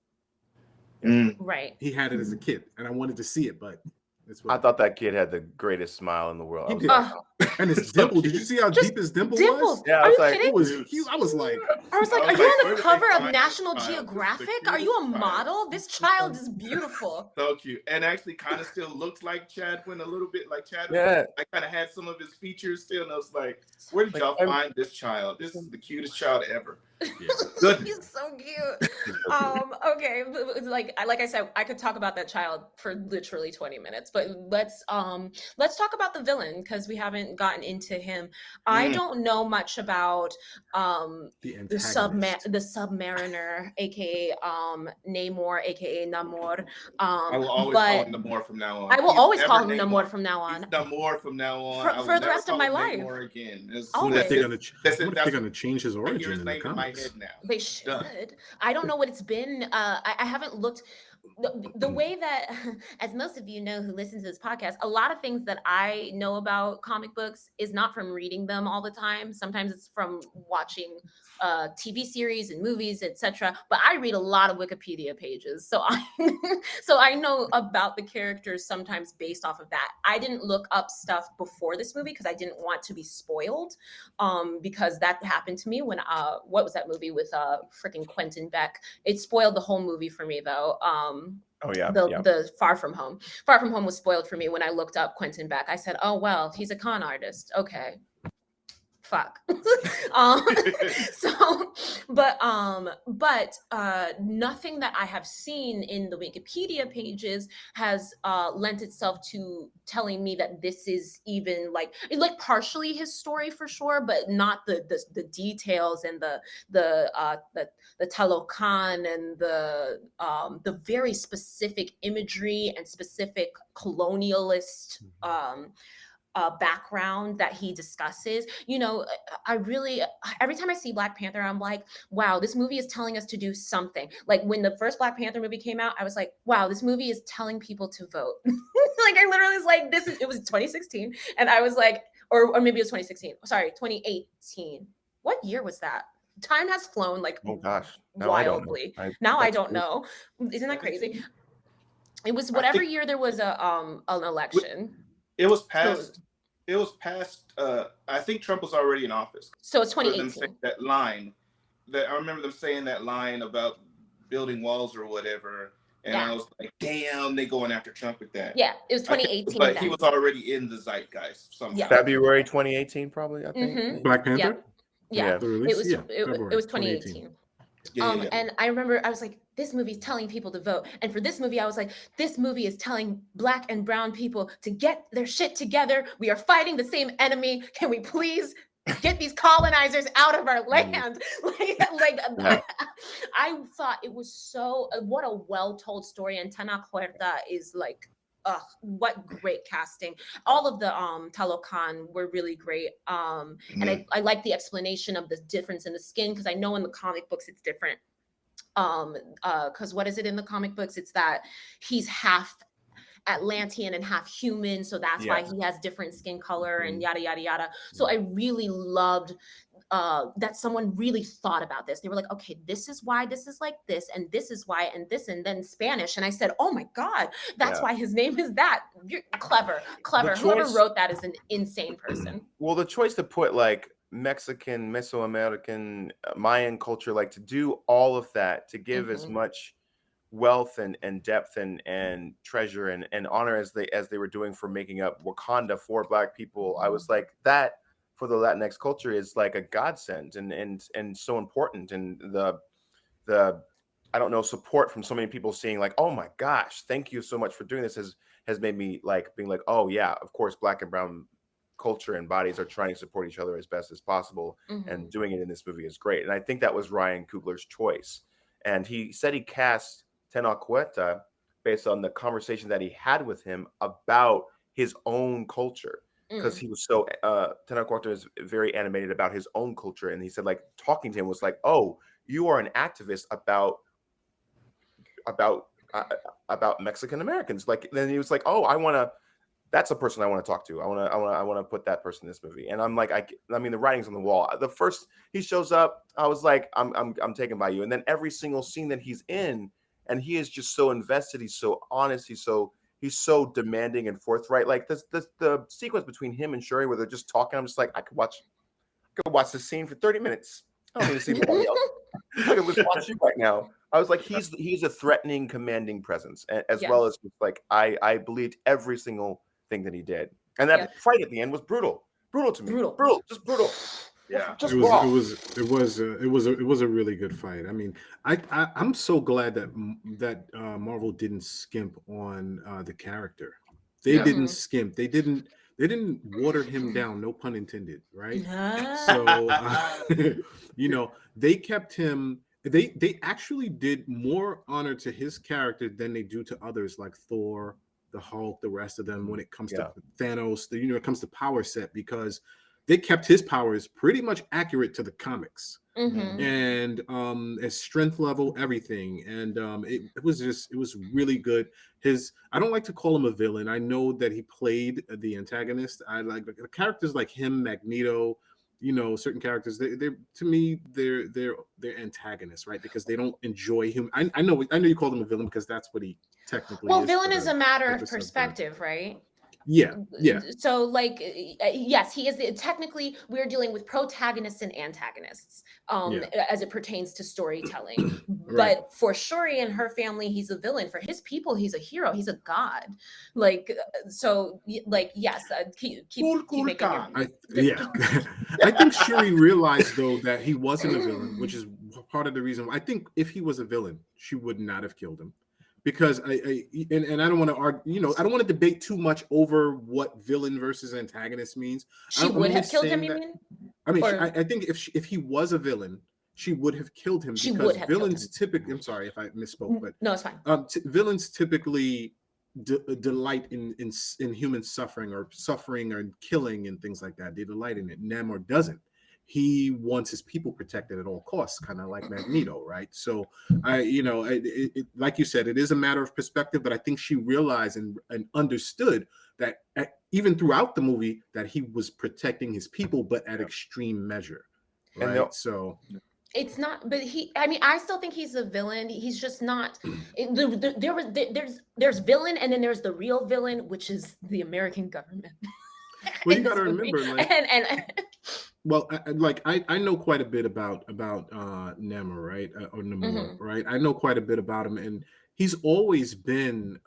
Right. He had it as a kid, and I wanted to see it, but it's I thought that kid had the greatest smile in the world. He I was did. like, and his dimple. Did you see how deep his dimple Dimples. was? Yeah, I Are was you like, kidding? It was huge. I was like, are you where on did the they cover of find National this child? Geographic? This is the Are you a cutest model? This child is beautiful. So cute, and actually kind of still looked like Chadwin a little bit, like Chadwin. Yeah. I kind of had some of his features still, and I was like, "Where did Like, y'all I'm- find this child? This is the cutest child ever." He's so cute. Okay, like I said, I could talk about that child for literally 20 minutes, but let's talk about the villain because we haven't gotten into him. I don't know much about the the antagonist. Submariner, aka Namor, aka Namor. I will always call him Namor from now on. I will He's always never call him Namor. Namor from now on. He's Namor from now on. For- I will for the never rest of call my him life. Namor again. I wonder if they're gonna. I wonder if they're that's gonna change his I hear origin his in the name in my comics. head now. They should. Done. I don't know what it's been. I haven't looked. The way that, as most of you know who listen to this podcast, a lot of things that I know about comic books is not from reading them all the time. Sometimes it's from watching TV series and movies, etc. But I read a lot of Wikipedia pages, so I know about the characters sometimes based off of that. I didn't look up stuff before this movie because I didn't want to be spoiled, because that happened to me when what was that movie with freaking Quentin Beck? It spoiled the whole movie for me though. The Far From Home. Far From Home was spoiled for me when I looked up Quentin Beck. I said, oh well, he's a con artist. Okay. Fuck. But nothing that I have seen in the Wikipedia pages has lent itself to telling me that this is even like partially his story for sure, but not the details and the Talokan and the very specific imagery and specific colonialist background that he discusses. You know, every time I see Black Panther, I'm like, wow, this movie is telling us to do something. Like when the first Black Panther movie came out, I was like, wow, this movie is telling people to vote. Like I literally was like, it was 2016. And I was like, or maybe it was 2016. Sorry, 2018. What year was that? Time has flown like oh gosh, wildly. Now I don't know. Isn't that crazy? It was whatever year there was an election. It was passed. It was passed. I think Trump was already in office. So it's For them 2018. saying that line, that I remember them saying that line about building walls or whatever, and I was like, "Damn, they going after Trump with that." Yeah, it was 2018. But he was already in the zeitgeist somehow. Yeah. February 2018, probably. I think. Mhm. Black Panther. Yeah. The release? It February was 2018. Yeah. And I remember I was like, this movie's telling people to vote. And for this movie, I was like, this movie is telling Black and brown people to get their shit together. We are fighting the same enemy. Can we please get these colonizers out of our land? I thought it was so, what a well-told story. And Tena Huerta is like, what great casting. All of the Talocan were really great. And I like the explanation of the difference in the skin, because I know in the comic books it's different. Because what is it in the comic books? It's that he's half Atlantean and half human, so that's why he has different skin color and yada yada yada. So I really loved that someone really thought about this. They were like, okay, this is why this is like this, and this is why, and this, and then Spanish. And I said, oh my God, that's why his name is that. You're clever. Whoever wrote that is an insane person. Well, the choice to put like Mexican, Mesoamerican, Mayan culture, like to do all of that, to give as much wealth and depth and treasure and honor as they were doing for making up Wakanda for Black people, I was like, that for the Latinx culture is like a godsend and so important. And the I don't know, support from so many people seeing like, oh my gosh, thank you so much for doing this has made me like being like, oh yeah, of course Black and brown culture and bodies are trying to support each other as best as possible, and doing it in this movie is great. And I think that was Ryan Coogler's choice. And he said he cast Tena Huerta based on the conversation that he had with him about his own culture, because he was so Tena Huerta is very animated about his own culture, and he said like talking to him was like, oh, you are an activist about Mexican Americans. Like then he was like, oh, that's a person I want to talk to. I want to put that person in this movie. And I'm like, I mean, the writing's on the wall. The first he shows up, I was like, I'm taken by you. And then every single scene that he's in, and he is just so invested. He's so honest. He's so demanding and forthright. Like the sequence between him and Shuri where they're just talking, I'm just like, I could watch this scene for 30 minutes. I don't need to see anybody else. I could just watch you right now. I was like, he's a threatening, commanding presence, as well as like I believed every single thing that he did. And that fight at the end was brutal to me. Brutal. Yeah, it was a really good fight. I mean, I'm so glad that Marvel didn't skimp on the character. They didn't skimp. They didn't water him down. No pun intended, right? So they kept him. They actually did more honor to his character than they do to others like Thor, the Hulk, the rest of them when it comes to Thanos. It comes to power set, because they kept his powers pretty much accurate to the comics, and his strength level, everything. And it was really good. I don't like to call him a villain. I know that he played the antagonist. I like the characters like him, Magneto. Certain characters, they're antagonists, right? Because they don't enjoy him. I know you call him a villain because that's what he technically is. Well, villain is a matter of perspective, right? Yeah. So like, yes, he is technically we're dealing with protagonists and antagonists as it pertains to storytelling. Right. But for Shuri and her family, he's a villain. For his people, he's a hero. He's a god. Like, so like, yes, keep making your... I think Shuri realized though that he wasn't a villain, which is part of the reason. I think if he was a villain, she would not have killed him. Because I don't want to argue, I don't want to debate too much over what villain versus antagonist means. She would have killed him, you mean? I mean, I think if he was a villain, she would have killed him. Because villains typically, I'm sorry if I misspoke, but no, it's fine. Villains typically delight in human suffering or killing and things like that. They delight in it. Namor doesn't. He wants his people protected at all costs, kind of like Magneto, right? So, like you said, it is a matter of perspective, but I think she realized and understood that even throughout the movie that he was protecting his people, but at extreme measure, right? It's not, but I mean, I still think he's a villain. He's just not. There's villain, and then there's the real villain, which is the American government. Well, in you got this to movie. remember, like, and well, I know quite a bit about Namor, right? Or Namor, Mhm. right? I know quite a bit about him, and he's always been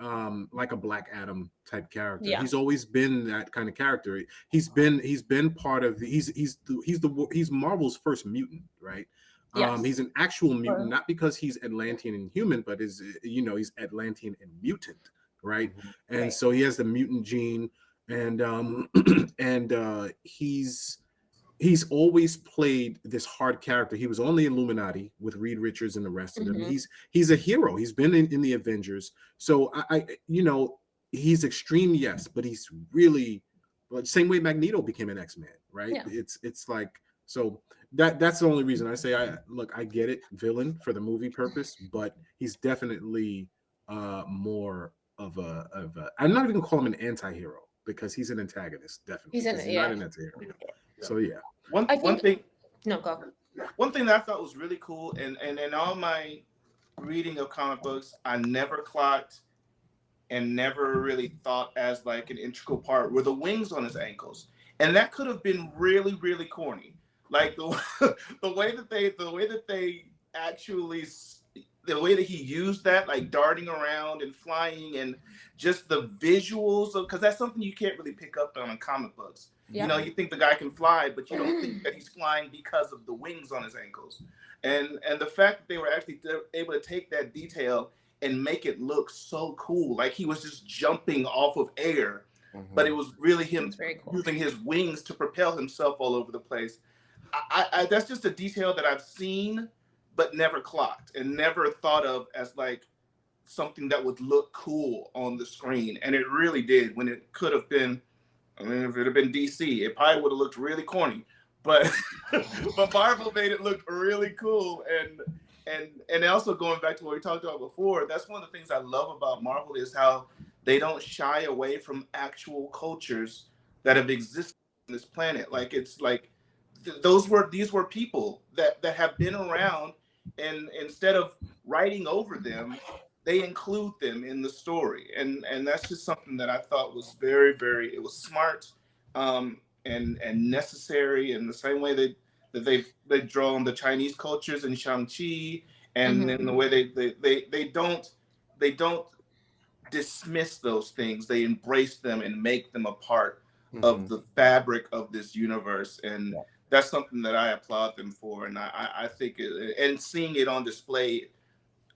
like a Black Adam type character. Yeah. He's always been that kind of character. He's been part of he's Marvel's first mutant, right? Yes. He's an actual mutant, Sure. not because he's Atlantean and human, but he's Atlantean and mutant, right? And Right. so he has the mutant gene, and and he's always played this hard character. He was on the Illuminati with Reed Richards and the rest of them. Mhm. He's a hero. He's been in the Avengers. So he's extreme, yes, but he's really like same way Magneto became an X-Man, right? Yeah. It's like so that's the only reason I say I get it, villain for the movie purpose, but he's definitely more of a I'm not even gonna call him an anti-hero because he's an antagonist, definitely. He's in 'Cause it. he's Yeah. not an anti-hero. So yeah. One I one think. thing No, go. one thing that I thought was really cool, and in all my reading of comic books, I never clocked and never really thought as like an integral part were the wings on his ankles, and that could have been really really corny, like the way that they actually the way that he used that, like darting around and flying, and just the visuals of, because that's something you can't really pick up on in comic books. Yeah. You know, you think the guy can fly, but you don't think that he's flying because of the wings on his ankles. And the fact that they were actually able to take that detail and make it look so cool, like he was just jumping off of air, but it was really him It's very cool. using his wings to propel himself all over the place. I that's just a detail that I've seen but never clocked and never thought of as like something that would look cool on the screen. And it really did, when it could have been, I mean, if it had been DC, it probably would have looked really corny. But but Marvel made it look really cool. And also going back to what we talked about before, that's one of the things I love about Marvel is how they don't shy away from actual cultures that have existed on this planet. Like it's like these were people that have been around, and instead of writing over them, they include them in the story, and that's just something that I thought was very very, it was smart, and necessary, in the same way that they've drawn the Chinese cultures in Shang-Chi, and in the way they don't dismiss those things, they embrace them and make them a part of the fabric of this universe. And that's something that I applaud them for, and I think and seeing it on display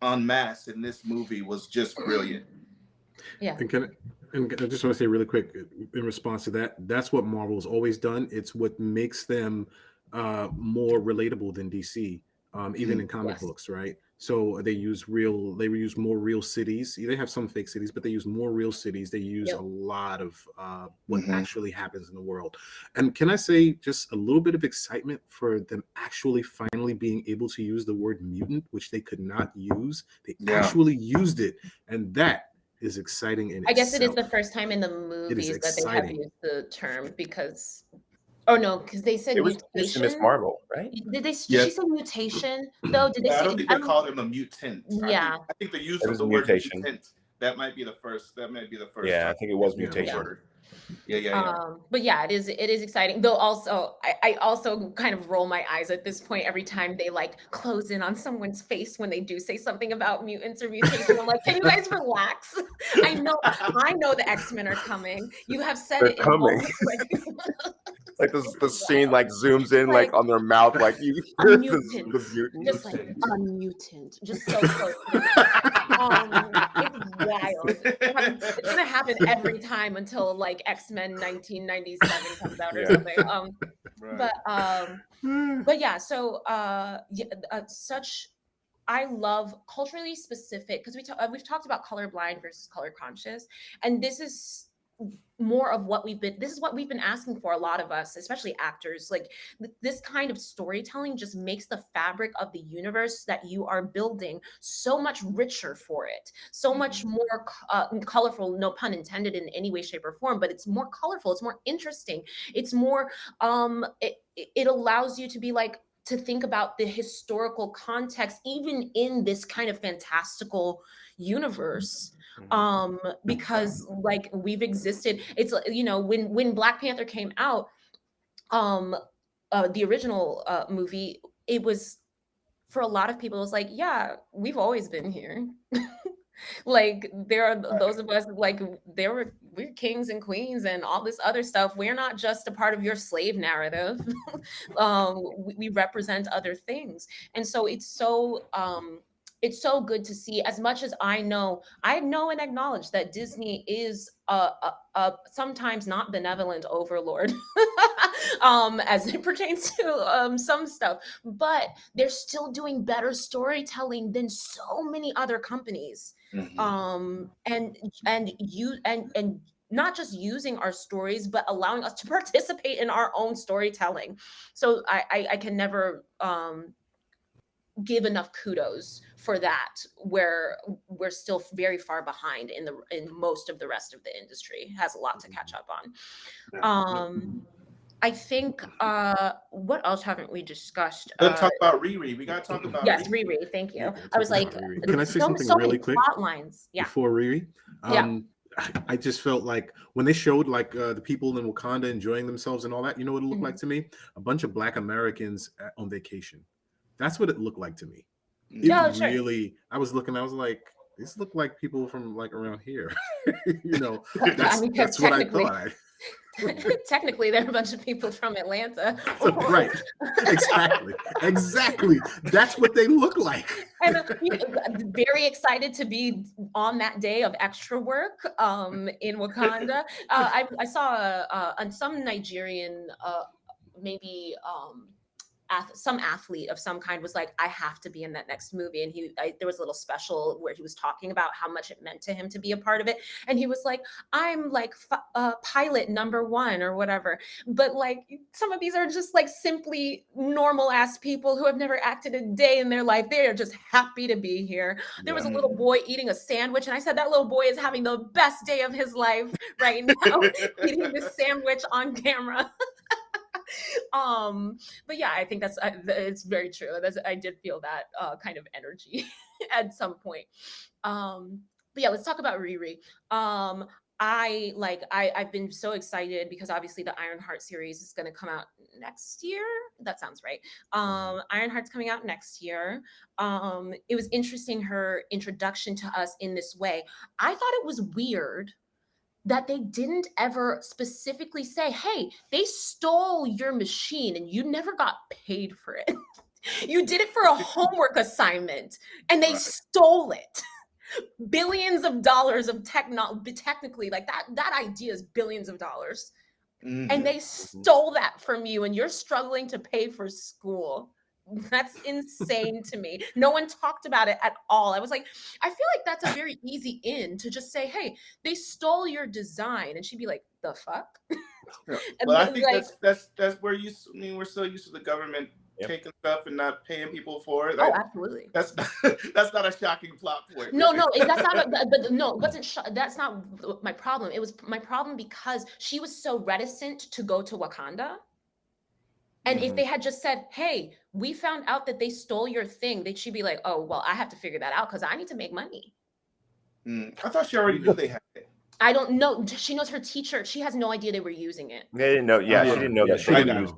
en masse in this movie was just brilliant. Yeah. And I just want to say really quick in response to that, that's what Marvel's always done. It's what makes them more relatable than DC, even in comic books, right? So they use more real cities. They have some fake cities, but they use more real cities. They use a lot of what actually happens in the world. And can I say just a little bit of excitement for them actually finally being able to use the word mutant, which they could not use. They actually used it, and that is exciting in I guess it is itself. the first time in the movies that they have exciting. used the term, because because they said It was just Miss mutation. Marvel, right? Did she say mutation though? Did they I say? don't think they called him a mutant. Yeah. I think the use It of was the a word mutation. mutant, that might be the first. That might be the first. Yeah, I time. think it was Yeah. mutation. But yeah, it is exciting. Though also, I also kind of roll my eyes at this point every time they like close in on someone's face when they do say something about mutants or mutation. I'm like, can you guys relax? I know the X-Men are coming. You have said They're it in coming. moments Like the scene like zooms in like on their mouth, like you a hear mutant, the mutant. just like a mutant, just so close. It's wild. It's gonna happen every time until like X-Men 1997 comes out or something. But yeah, so such. I love culturally specific, because we've talked about colorblind versus color conscious, and this is more of what we've been asking for, a lot of us, especially actors. Like this kind of storytelling just makes the fabric of the universe that you are building so much richer for it, so much more colorful, no pun intended in any way, shape, or form, but it's more colorful, it's more interesting, it's more it allows you to be like, to think about the historical context, even in this kind of fantastical universe. Because like we've existed, it's, you know, when Black Panther came out, the original movie, it was, for a lot of people, it was like, yeah, we've always been here. Like there are those of us, like we're kings and queens and all this other stuff. We're not just a part of your slave narrative. We represent other things. And so it's so good to see. As much as I know and acknowledge that Disney is a sometimes not benevolent overlord, as it pertains to some stuff, but they're still doing better storytelling than so many other companies. And not just using our stories, but allowing us to participate in our own storytelling. So I can never give enough kudos for that, where we're still very far behind in most of the rest of the industry. Has a lot to catch up on. I think what else haven't we discussed? Let's talk about Riri. We gotta talk about Yes, Riri. Riri. Thank you. Yeah, I was talk like, about Riri. Can I say something so really many quick plot lines. Yeah. before Riri? Yeah. I just felt like when they showed like the people in Wakanda enjoying themselves and all that, you know what it looked like to me? A bunch of Black Americans on vacation. That's what it looked like to me. It really, I was looking, I was like, these look like people from like around here. You know, that's what I thought. Technically, they're a bunch of people from Atlanta. Right. Exactly. That's what they look like. And very excited to be on that day of extra work in Wakanda. I saw some Nigerian, maybe some athlete of some kind was like, I have to be in that next movie. And there was a little special where he was talking about how much it meant to him to be a part of it. And he was like, I'm like pilot number 1 or whatever. But like some of these are just like simply normal ass people who have never acted a day in their life. They are just happy to be here. There was a little boy eating a sandwich. And I said, that little boy is having the best day of his life right now, eating this sandwich on camera. But yeah, I think it's very true. I did feel that kind of energy at some point. But yeah, let's talk about Riri. I've been so excited because obviously the Ironheart series is going to come out next year. That sounds right. Ironheart's coming out next year. It was interesting, her introduction to us in this way. I thought it was weird that they didn't ever specifically say, hey, they stole your machine and you never got paid for it. You did it for a homework assignment and they stole it. Billions of dollars of technically, like that idea is billions of dollars. And they stole that from you and you're struggling to pay for school. That's insane to me. No one talked about it at all. I was like, I feel like that's a very easy in to just say, hey, they stole your design. And she'd be like, the fuck? Well, I think like, that's where we're so used to the government taking stuff and not paying people for it. Like, absolutely. That's not a shocking plot point. No, that's not. But no, it wasn't. That's not my problem. It was my problem because she was so reticent to go to Wakanda. And if they had just said, hey, we found out that they stole your thing, then she'd be like, oh, well, I have to figure that out because I need to make money. I thought she already knew they had it. I don't know. She knows her teacher. She has no idea they were using it. They didn't know. Yeah, she didn't know that. She didn't use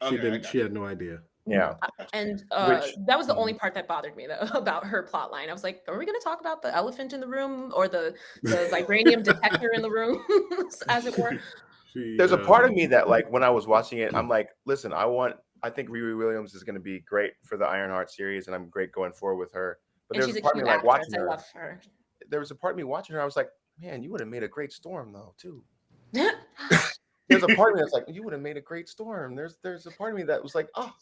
it. She had no idea. Yeah. And that was the only part that bothered me, though, about her plot line. I was like, are we going to talk about the elephant in the room or the vibranium detector in the room, as it were? There's a part of me that, like, when I was watching it, I'm like, listen, I think Riri Williams is going to be great for the Ironheart series, and I'm great going forward with her. But and there's she's a part of me like watching her. I love her. There was a part of me watching her. I was like, man, you would have made a great Storm, though, too. There's a part of me that's like, you would have made a great Storm. There's a part of me that was like, oh.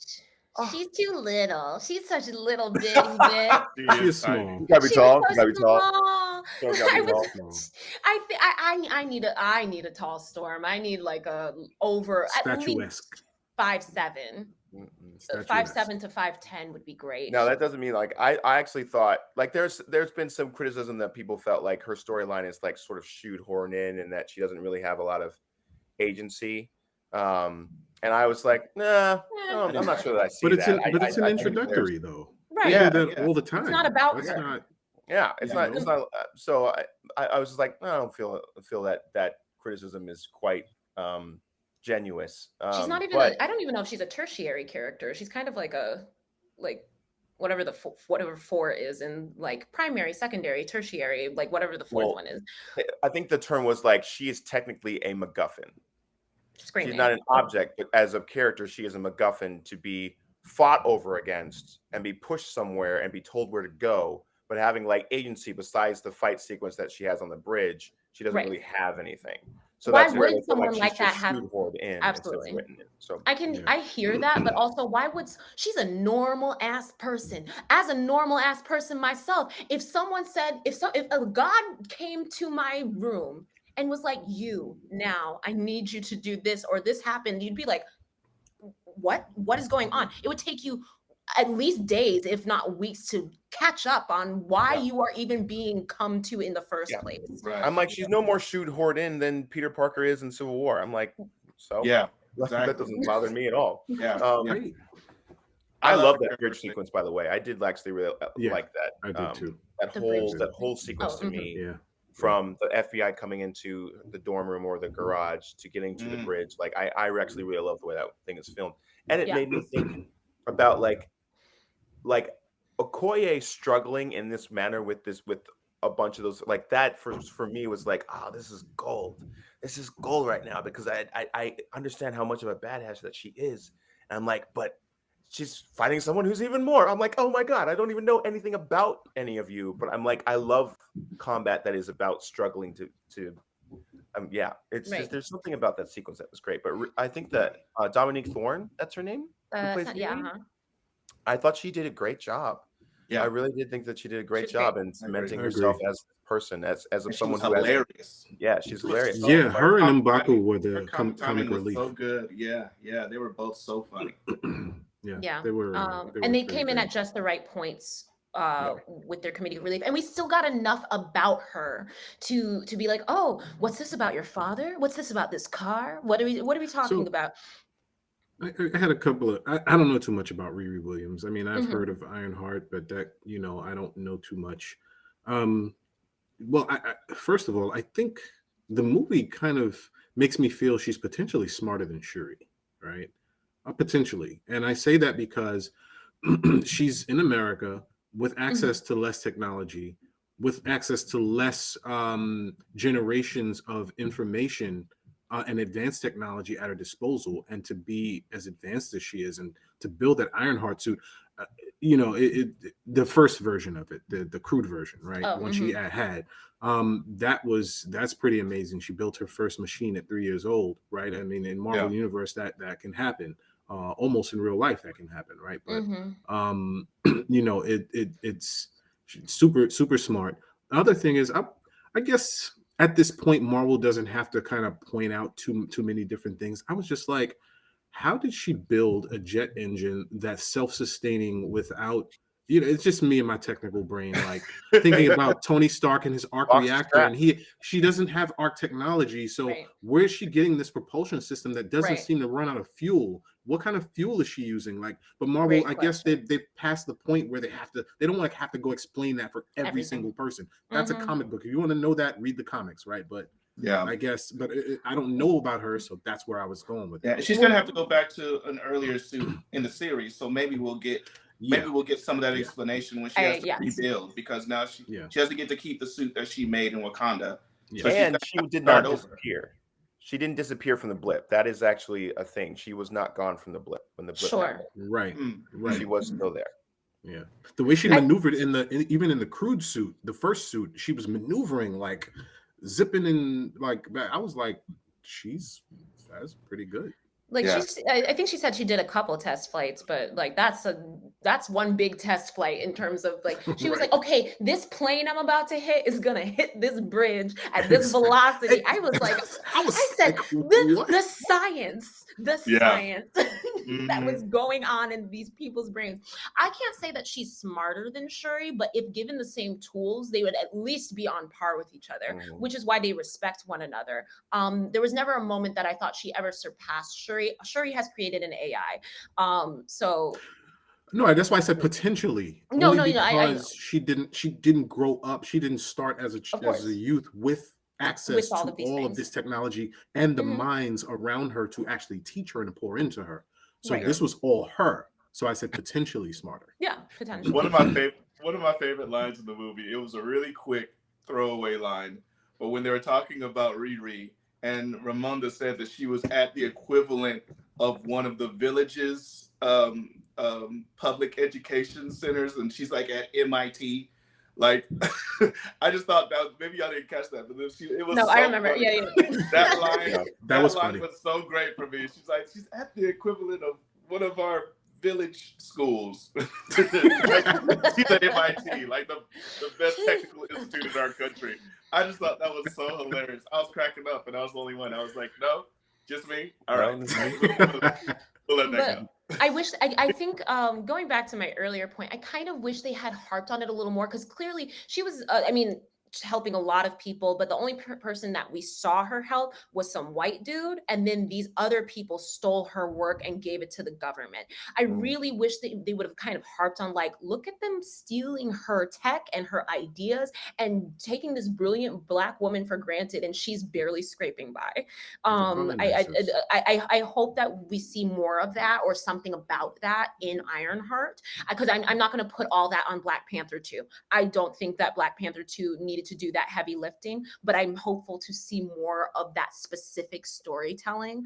She's too little. She's such a little bitty bit. She's small. You gotta be tall. So You gotta be tall. I need a tall Storm. I need like a over statuesque. At least 5'7". 5'7" to 5'10" would be great. No, that doesn't mean like I actually thought like there's been some criticism that people felt like her storyline is like sort of shoehorned in and that she doesn't really have a lot of agency. And I was like, nah, I'm not sure that I see But it's that. but it's an I think introductory though. Right. They Yeah, do that yeah. all the time. It's not about That's her. not. yeah, it's Yeah. not. It's not. So I was just like, no, I don't feel that criticism is quite genuine. She's not even But I don't even know if she's a tertiary character. She's kind of like whatever whatever four is in like primary, secondary, tertiary, like whatever the fourth Well, one is. I think the term was like she is technically a MacGuffin. Screaming. She's not an object, but as a character, she is a MacGuffin to be fought over against and be pushed somewhere and be told where to go. But having like agency besides the fight sequence that she has on the bridge, she doesn't Right. really have anything. So Why that's where would they feel like someone she's like that just have- shoehorned in Absolutely. instead of written in. So I hear that, but also why would she's a normal ass person. As a normal ass person myself, if someone said if a god came to my room and was like, you now I need you to do this or this happened, you'd be like, what is going on? It would take you at least days, if not weeks, to catch up on why you are even being come to in the first place. Right. I'm like, she's no more shoehorned in than Peter Parker is in Civil War. I'm like, so Yeah, that exactly. doesn't bother me at all. Yeah. Right. I love her that bridge sequence, by the way. I did actually really like that. I did too. That whole sequence to me, Yeah. from the FBI coming into the dorm room or the garage to getting to the bridge. Like I actually really love the way that thing is filmed, and it made me think about like Okoye struggling in this manner with a bunch of those, like that for me was like, oh, this is gold. This is gold right now, because I understand how much of a badass that she is, and I'm like, but she's fighting someone who's even more. I'm like, oh my God, I don't even know anything about any of you, but I'm like, I love combat that is about struggling to it's Right. just, there's something about that sequence that was great. But I think that Dominique Thorne, that's her name, who plays Miri, I thought she did a great job. Yeah. I really did think that she did a great She's job great. in cementing I herself agree. as a person, as And she someone was who has, hilarious. she's hilarious. Yeah, her and M'Baku were Her the comic timing was relief. so good. Yeah, they were both so funny. Yeah. They were. And they pretty came in great. at just the right points with their comedic relief, and we still got enough about her to be like, oh, what's this about your father? What's this about this car? What are we talking about? I had a couple of. I don't know too much about Riri Williams. I mean, I've Mhm. heard of Ironheart, but that I don't know too much. Well, first of all, I think the movie kind of makes me feel she's potentially smarter than Shuri, right? Potentially, and I say that because she's in America with access to less technology, with access to less generations of information and advanced technology at her disposal, and to be as advanced as she is, and to build that Ironheart suit. The first version of it, the crude version, right? Oh, When she had, that's pretty amazing. She built her first machine at 3 years old, right? I mean, in Marvel Universe, that can happen. Almost in real life, that can happen, right? But it's super smart. The other thing is, I guess at this point, Marvel doesn't have to kind of point out too many different things. I was just like, how did she build a jet engine that's self-sustaining without, it's just me and my technical brain, like thinking about Tony Stark and his arc reactor, and she doesn't have arc technology. So where's she getting this propulsion system that doesn't seem to run out of fuel? What kind of fuel is she using? Like, but Marvel, I guess they passed the point where they don't like have to go explain that for every single person. That's a comic book. If you want to know that, read the comics, right? But I guess, but I don't know about her, so that's where I was going with it. Yeah, she's gonna have to go back to an earlier suit in the series, so maybe we'll get some of that explanation when she has to rebuild, because now she doesn't get to keep the suit that she made in Wakanda. So and she did not disappear. She didn't disappear from the blip. That is actually a thing. She was not gone from the blip when the blip happened. Right. She was still there. Yeah, the way she maneuvered even in the crude suit, the first suit, she was maneuvering like zipping in, like I was like, that's pretty good. Like I think she said she did a couple test flights, but like that's one big test flight in terms of like she was like, okay, this plane I'm about to hit is gonna hit this bridge at this velocity. I was like, I said the science. that was going on in these people's brains. I can't say that she's smarter than Shuri, but if given the same tools, they would at least be on par with each other, which is why they respect one another. There was never a moment that I thought she ever surpassed Shuri. Shuri has created an AI. So No, that's why I said potentially. No, Only no, I know. because she didn't grow up. She didn't start as a youth with access all to of these all of things. this technology and the minds around her to actually teach her and pour into her. So Right. this was all her. So I said potentially smarter. Yeah, potentially. One of my favorite lines in the movie. It was a really quick throwaway line, but when they were talking about Riri, and Ramonda said that she was at the equivalent of one of the villages public education centers, and she's like at MIT. Like, I just thought that maybe y'all didn't catch that, but it was. No, so I remember. funny. Yeah. That line, that was line funny. was so great for me. She's like, she's at the equivalent of one of our village schools. She's at MIT, like the best technical institute in our country. I just thought that was so hilarious. I was cracking up, and I was the only one. I was like, no, just me. All right, we'll let that go. I think going back to my earlier point, I kind of wish they had harped on it a little more, because clearly she was, helping a lot of people, but the only person that we saw her help was some white dude, and then these other people stole her work and gave it to the government. I really wish they would have kind of harped on, like, look at them stealing her tech and her ideas and taking this brilliant Black woman for granted, and she's barely scraping by. I hope that we see more of that, or something about that in Ironheart, because I'm not going to put all that on Black Panther 2. I don't think that Black Panther 2 needed to do that heavy lifting, but I'm hopeful to see more of that specific storytelling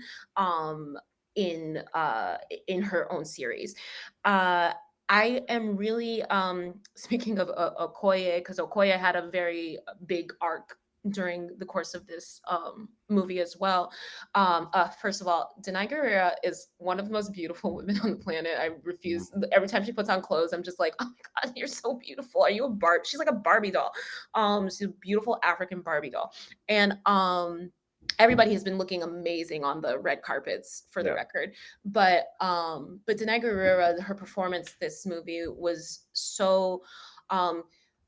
in her own series. I am really speaking of Okoye, because Okoye had a very big arc during the course of this movie as well. First of all, Denai Guerrera is one of the most beautiful women on the planet. I refuse. Every time she puts on clothes, I'm just like, oh my God, you're so beautiful. Are you a Barbie? She's like a Barbie doll. She's a beautiful African Barbie doll. And everybody has been looking amazing on the red carpets, for the record. But Denai Guerrera, her performance this movie was so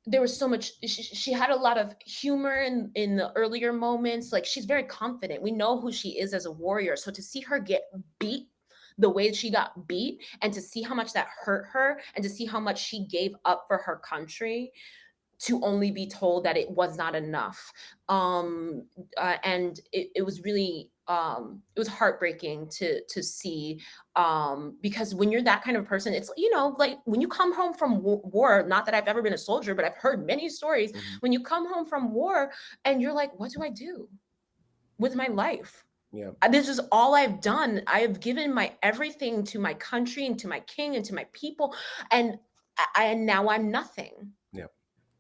there was so much, she had a lot of humor in the earlier moments. Like, she's very confident. We know who she is as a warrior. So to see her get beat the way she got beat, and to see how much that hurt her, and to see how much she gave up for her country, to only be told that it was not enough. And it was really, it was heartbreaking to see, because when you're that kind of person, it's, like when you come home from war, not that I've ever been a soldier, but I've heard many stories, when you come home from war and you're like, what do I do with my life? Yeah. This is all I've done. I have given my everything to my country and to my king and to my people. And now I'm nothing. Yeah.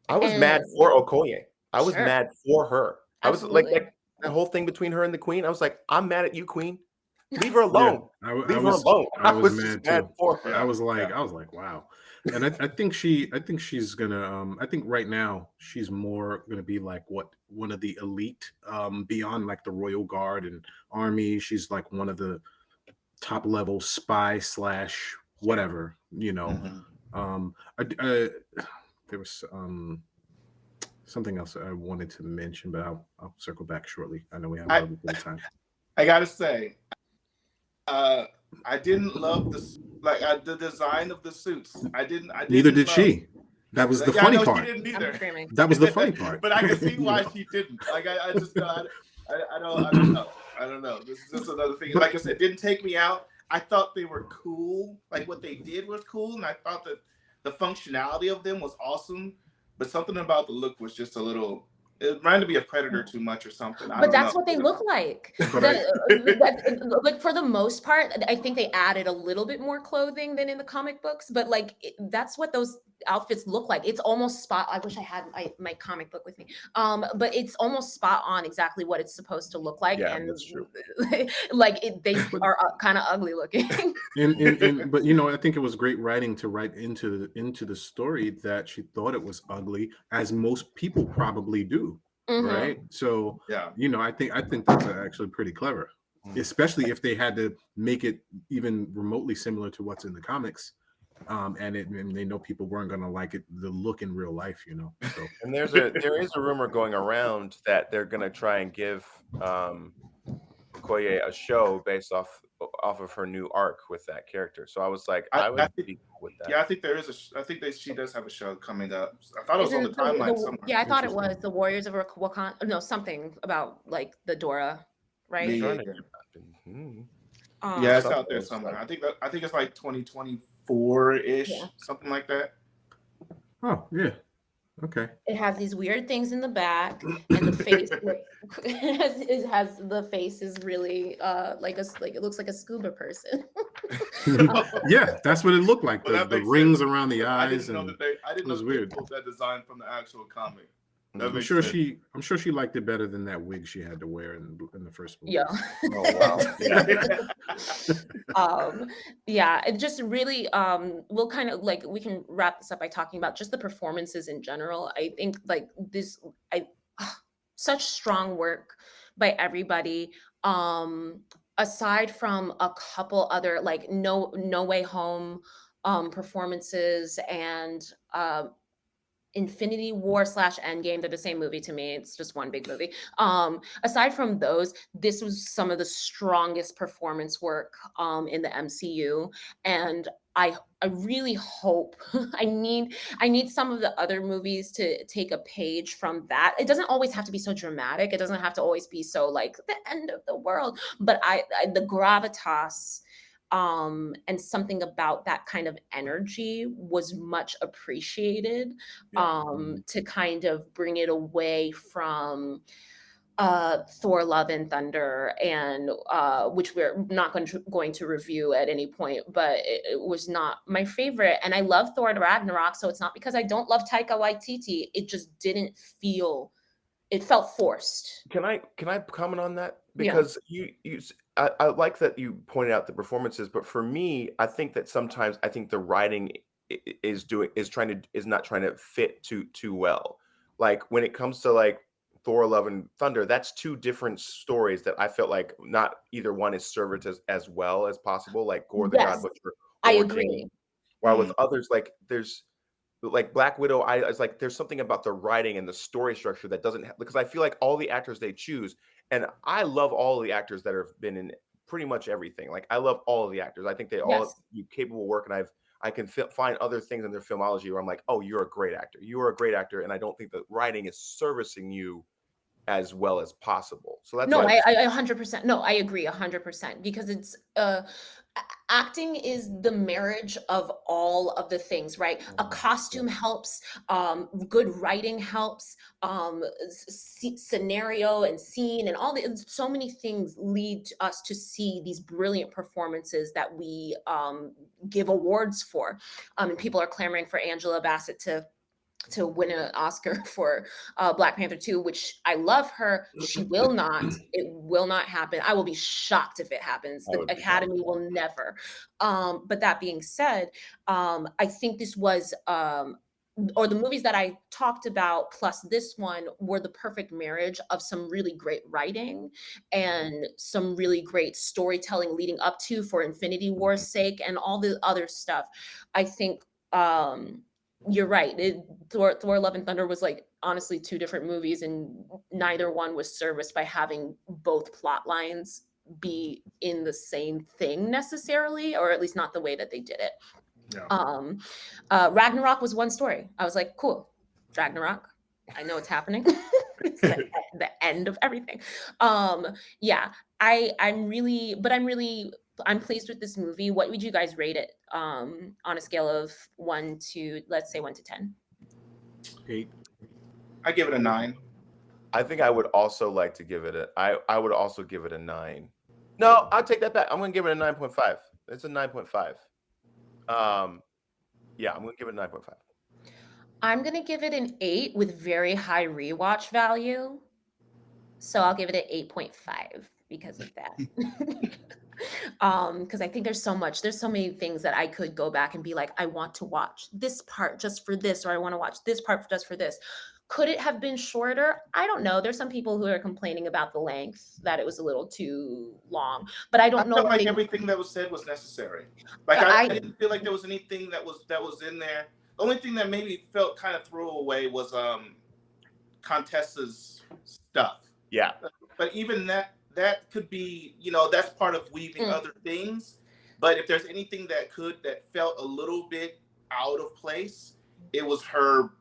I was mad for Okoye. I was mad for her. Absolutely. I was like that whole thing between her and the Queen. I was like, I'm mad at you, Queen. Leave her alone. Leave her alone. I was mad mad for her. I was like, wow. And I think she's gonna I think right now she's more gonna be like one of the elite, beyond like the Royal Guard and Army. She's like one of the top level spy / whatever, there was something else I wanted to mention, but I'll circle back shortly. I know we have a little bit of time. I gotta say, I didn't love the design of the suits. I didn't. Neither did she. That was the funny part. She didn't either. That was the funny part. But I can see why she didn't. Like, I just I don't know. I don't know. This is just another thing. Like I said, it didn't take me out. I thought they were cool. Like, what they did was cool, and I thought that the functionality of them was awesome. But something about the look was just a little. It reminded me of Predator too much or something. But that's what they look like. Like, for the most part, I think they added a little bit more clothing than in the comic books. But like, that's what those outfits look like. It's almost spot. I wish I had my comic book with me. But it's almost spot on exactly what it's supposed to look like. Yeah, and that's true. They are kind of ugly looking. But I think it was great writing to write into the story that she thought it was ugly, as most people probably do. Right. So I think that's actually pretty clever. especially if they had to make it even remotely similar to what's in the comics. And they know people weren't going to like it, the look in real life, you know. So And there is a rumor going around that they're going to try and give Okoye a show based off of her new arc with that character. So I was like, I would be cool with that. Yeah, I think there is I think that she does have a show coming up. I thought it was on the Isn't timeline somewhere. yeah, I thought it was the Warriors of Wakanda. No, something about like the Dora, right? Yeah, Trying yeah. to get that. Yeah, it's Something out there was somewhere. like- I think it's like 2024-ish, Yeah. something like that. oh yeah, okay. It has these weird things in the back, and the face it has the face is really like it looks like a scuba person. Yeah, that's what it looked like. Well, that The makes rings sense. around the I eyes, didn't know and that they it was they weird. pulled that design from the actual comic. That I'm makes sure sense. I'm sure she liked it better than that wig she had to wear in the first movie. Yeah. Oh wow. Yeah, it just really we'll kind of like we can wrap this up by talking about just the performances in general. I think like this such strong work by everybody. Aside from a couple other like No Way Home performances and Infinity War / Endgame, they're the same movie to me. It's just one big movie. Aside from those, this was some of the strongest performance work in the MCU, and I really hope I need some of the other movies to take a page from that. It doesn't always have to be so dramatic. It doesn't have to always be so like the end of the world. But the gravitas and something about that kind of energy was much appreciated to kind of bring it away from Thor Love and Thunder, and which we're not going to review at any point, but it was not my favorite. And I love Thor Ragnarok, so it's not because I don't love Taika Waititi. It just didn't feel, it felt forced. Can I comment on that? Because I like that you pointed out the performances, but for me, I think that sometimes the writing is not trying to fit too well. Like when it comes to like Thor Love and Thunder, that's two different stories that I felt like not either one is served as well as possible, like Gore the God Butcher. I or agree. King. While with others, like there's like Black Widow, I was like, there's something about the writing and the story structure that doesn't because I feel like all the actors they choose, and I love all of the actors that have been in pretty much everything. Like I love all of the actors. I think they all do capable work, and I can find other things in their filmology where I'm like, oh, you're a great actor. You are a great actor, and I don't think the writing is servicing you as well as possible. So that's No, I 100%. No, I agree 100% because it's acting is the marriage of all of the things, right? A costume helps, good writing helps, scenario and scene and all the so many things lead us to see these brilliant performances that we give awards for. And people are clamoring for Angela Bassett to win an Oscar for Black Panther 2, which I love her. She will not. It will not happen. I will be shocked if it happens. The Academy will never. But that being said, I think this was, or the movies that I talked about plus this one were the perfect marriage of some really great writing and some really great storytelling leading up to for Infinity War's sake and all the other stuff. I think you're right. Thor Love and Thunder was like honestly two different movies, and neither one was serviced by having both plot lines be in the same thing necessarily, or at least not the way that they did it. Yeah. Ragnarok was one story. I was like, cool, Ragnarok. I know it's happening. It's the end of everything. Yeah, I'm pleased with this movie. What would you guys rate it on a scale of 1 to, let's say 1 to 10? 8. I give it a 9. I think I would also like to give it I would also give it a 9. No, I'll take that back. I'm gonna give it a 9.5. It's a 9.5. Yeah, I'm gonna give it a 9.5. I'm gonna give it an 8 with very high rewatch value. So I'll give it an 8.5 because of that. Because I think there's so many things that I could go back and be like, I want to watch this part just for this, or I want to watch this part just for this. Could it have been shorter? I don't know. There's some people who are complaining about the length, that it was a little too long, but I I don't know felt if like they, everything that was said was necessary. Like I didn't feel like there was anything that was in there. The only thing that maybe felt kind of throwaway was Contessa's stuff. Yeah. But even that could be, that's part of weaving other things. But if there's anything that felt a little bit out of place, it was her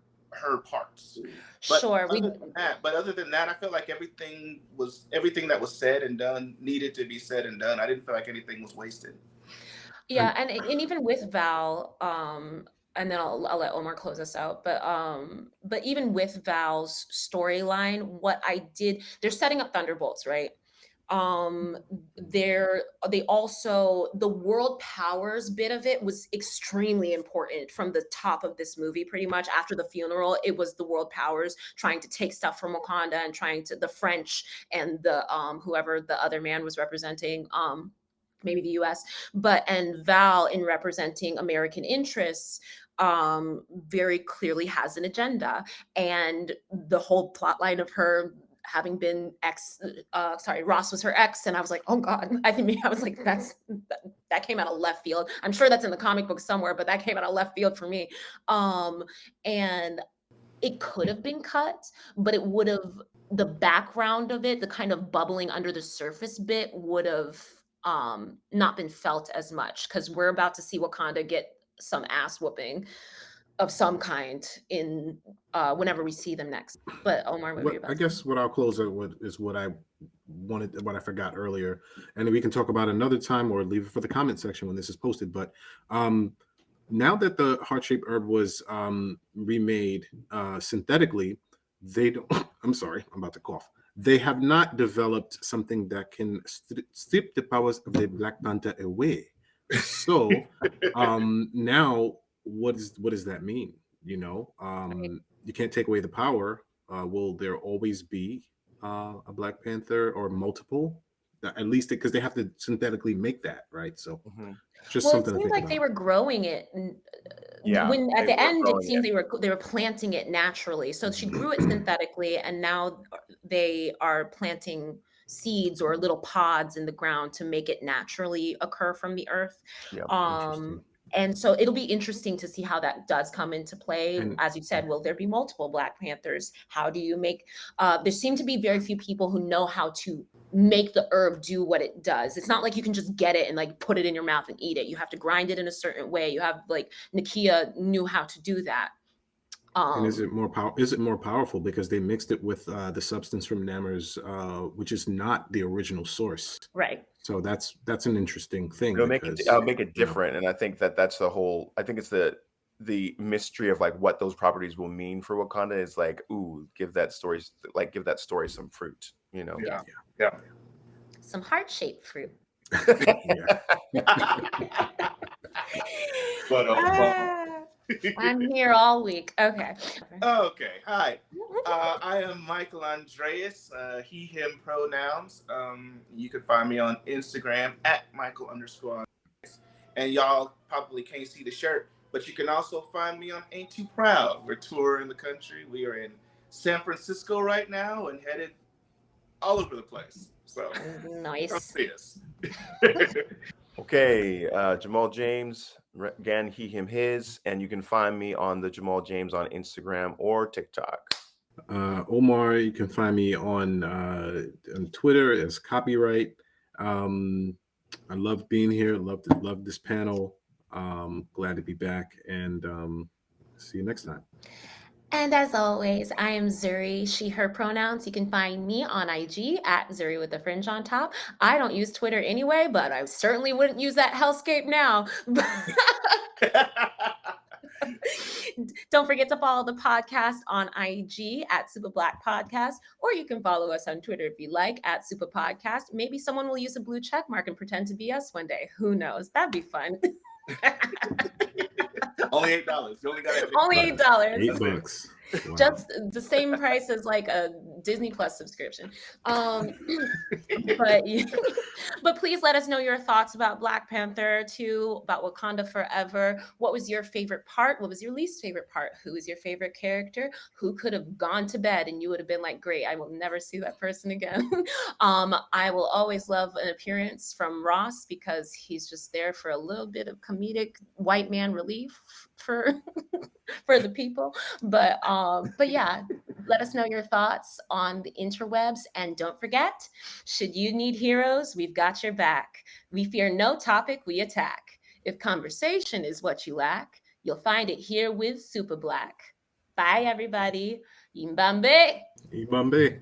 parts. But sure. other than that, I felt like everything that was said and done needed to be said and done. I didn't feel like anything was wasted. Yeah, and even with Val, and then I'll let Omar close us out. But even with Val's storyline, they're setting up Thunderbolts, right? They also, the world powers bit of it was extremely important from the top of this movie. Pretty much after the funeral, it was the world powers trying to take stuff from Wakanda and trying to, the French and the whoever the other man was representing, maybe the US, and Val, in representing American interests, very clearly has an agenda. And the whole plot line of her having been Ross was her ex, and I was like, oh God, I was like, that came out of left field. I'm sure that's in the comic book somewhere, but that came out of left field for me. And it could have been cut, but it would have, the background of it, the kind of bubbling under the surface bit would have not been felt as much, because we're about to see Wakanda get some ass whooping of some kind in whenever we see them next. But Omar, I guess what I'll close it with is what I forgot earlier, and we can talk about another time or leave it for the comment section when this is posted. But now that the heart-shaped herb was remade synthetically, they don't. I'm sorry, I'm about to cough. They have not developed something that can strip the powers of the Black Panther away. So now, what does that mean? You can't take away the power. Will there always be a Black Panther or multiple? At least because they have to synthetically make that, right? So just something to think about. They were growing it. When at the end it seemed they were planting it naturally. So she grew it synthetically, and now they are planting seeds or little pods in the ground to make it naturally occur from the earth. And so it'll be interesting to see how that does come into play. And as you said, will there be multiple Black Panthers? How do you make, there seem to be very few people who know how to make the herb do what it does. It's not like you can just get it and like put it in your mouth and eat it. You have to grind it in a certain way. You have, like, Nakia knew how to do that. And is it more powerful because they mixed it with the substance from Namor's, which is not the original source, right? So that's an interesting thing. It'll make it different, and I think that's the whole. I think it's the mystery of like what those properties will mean for Wakanda is like, ooh, give that story some fruit, Yeah. Some heart-shaped fruit. I'm here all week. Okay. Hi. I am Michael Andreas, he, him pronouns. You can find me on Instagram at Michael_Andreas. And y'all probably can't see the shirt, but you can also find me on Ain't Too Proud. We're touring the country. We are in San Francisco right now and headed all over the place. So nice. Come see us. Okay, Jamal James, again, he, him, his, and you can find me on the Jamal James on Instagram or TikTok. Omar, you can find me on Twitter as Copyright. I love being here. Love this panel. Glad to be back, and see you next time. And as always, I am Zuri, she, her pronouns. You can find me on IG at Zuri with a fringe on top. I don't use Twitter anyway, but I certainly wouldn't use that hellscape now. Don't forget to follow the podcast on IG at Super Black Podcast, or you can follow us on Twitter if you like at Super Podcast. Maybe someone will use a blue check mark and pretend to be us one day. Who knows? That'd be fun. Only $8. You only got only $8. $8. Wow. Just the same price as like a Disney Plus subscription. But but please let us know your thoughts about Black Panther 2, about Wakanda Forever. What was your favorite part? What was your least favorite part? Who was your favorite character? Who could have gone to bed and you would have been like, great, I will never see that person again. I will always love an appearance from Ross because he's just there for a little bit of comedic white man relief for for the people. But yeah, let us know your thoughts on the interwebs. And don't forget, should you need heroes, we've got your back. We fear no topic we attack. If conversation is what you lack, you'll find it here with Super Black. Bye, everybody. Mbambe. Ibambe.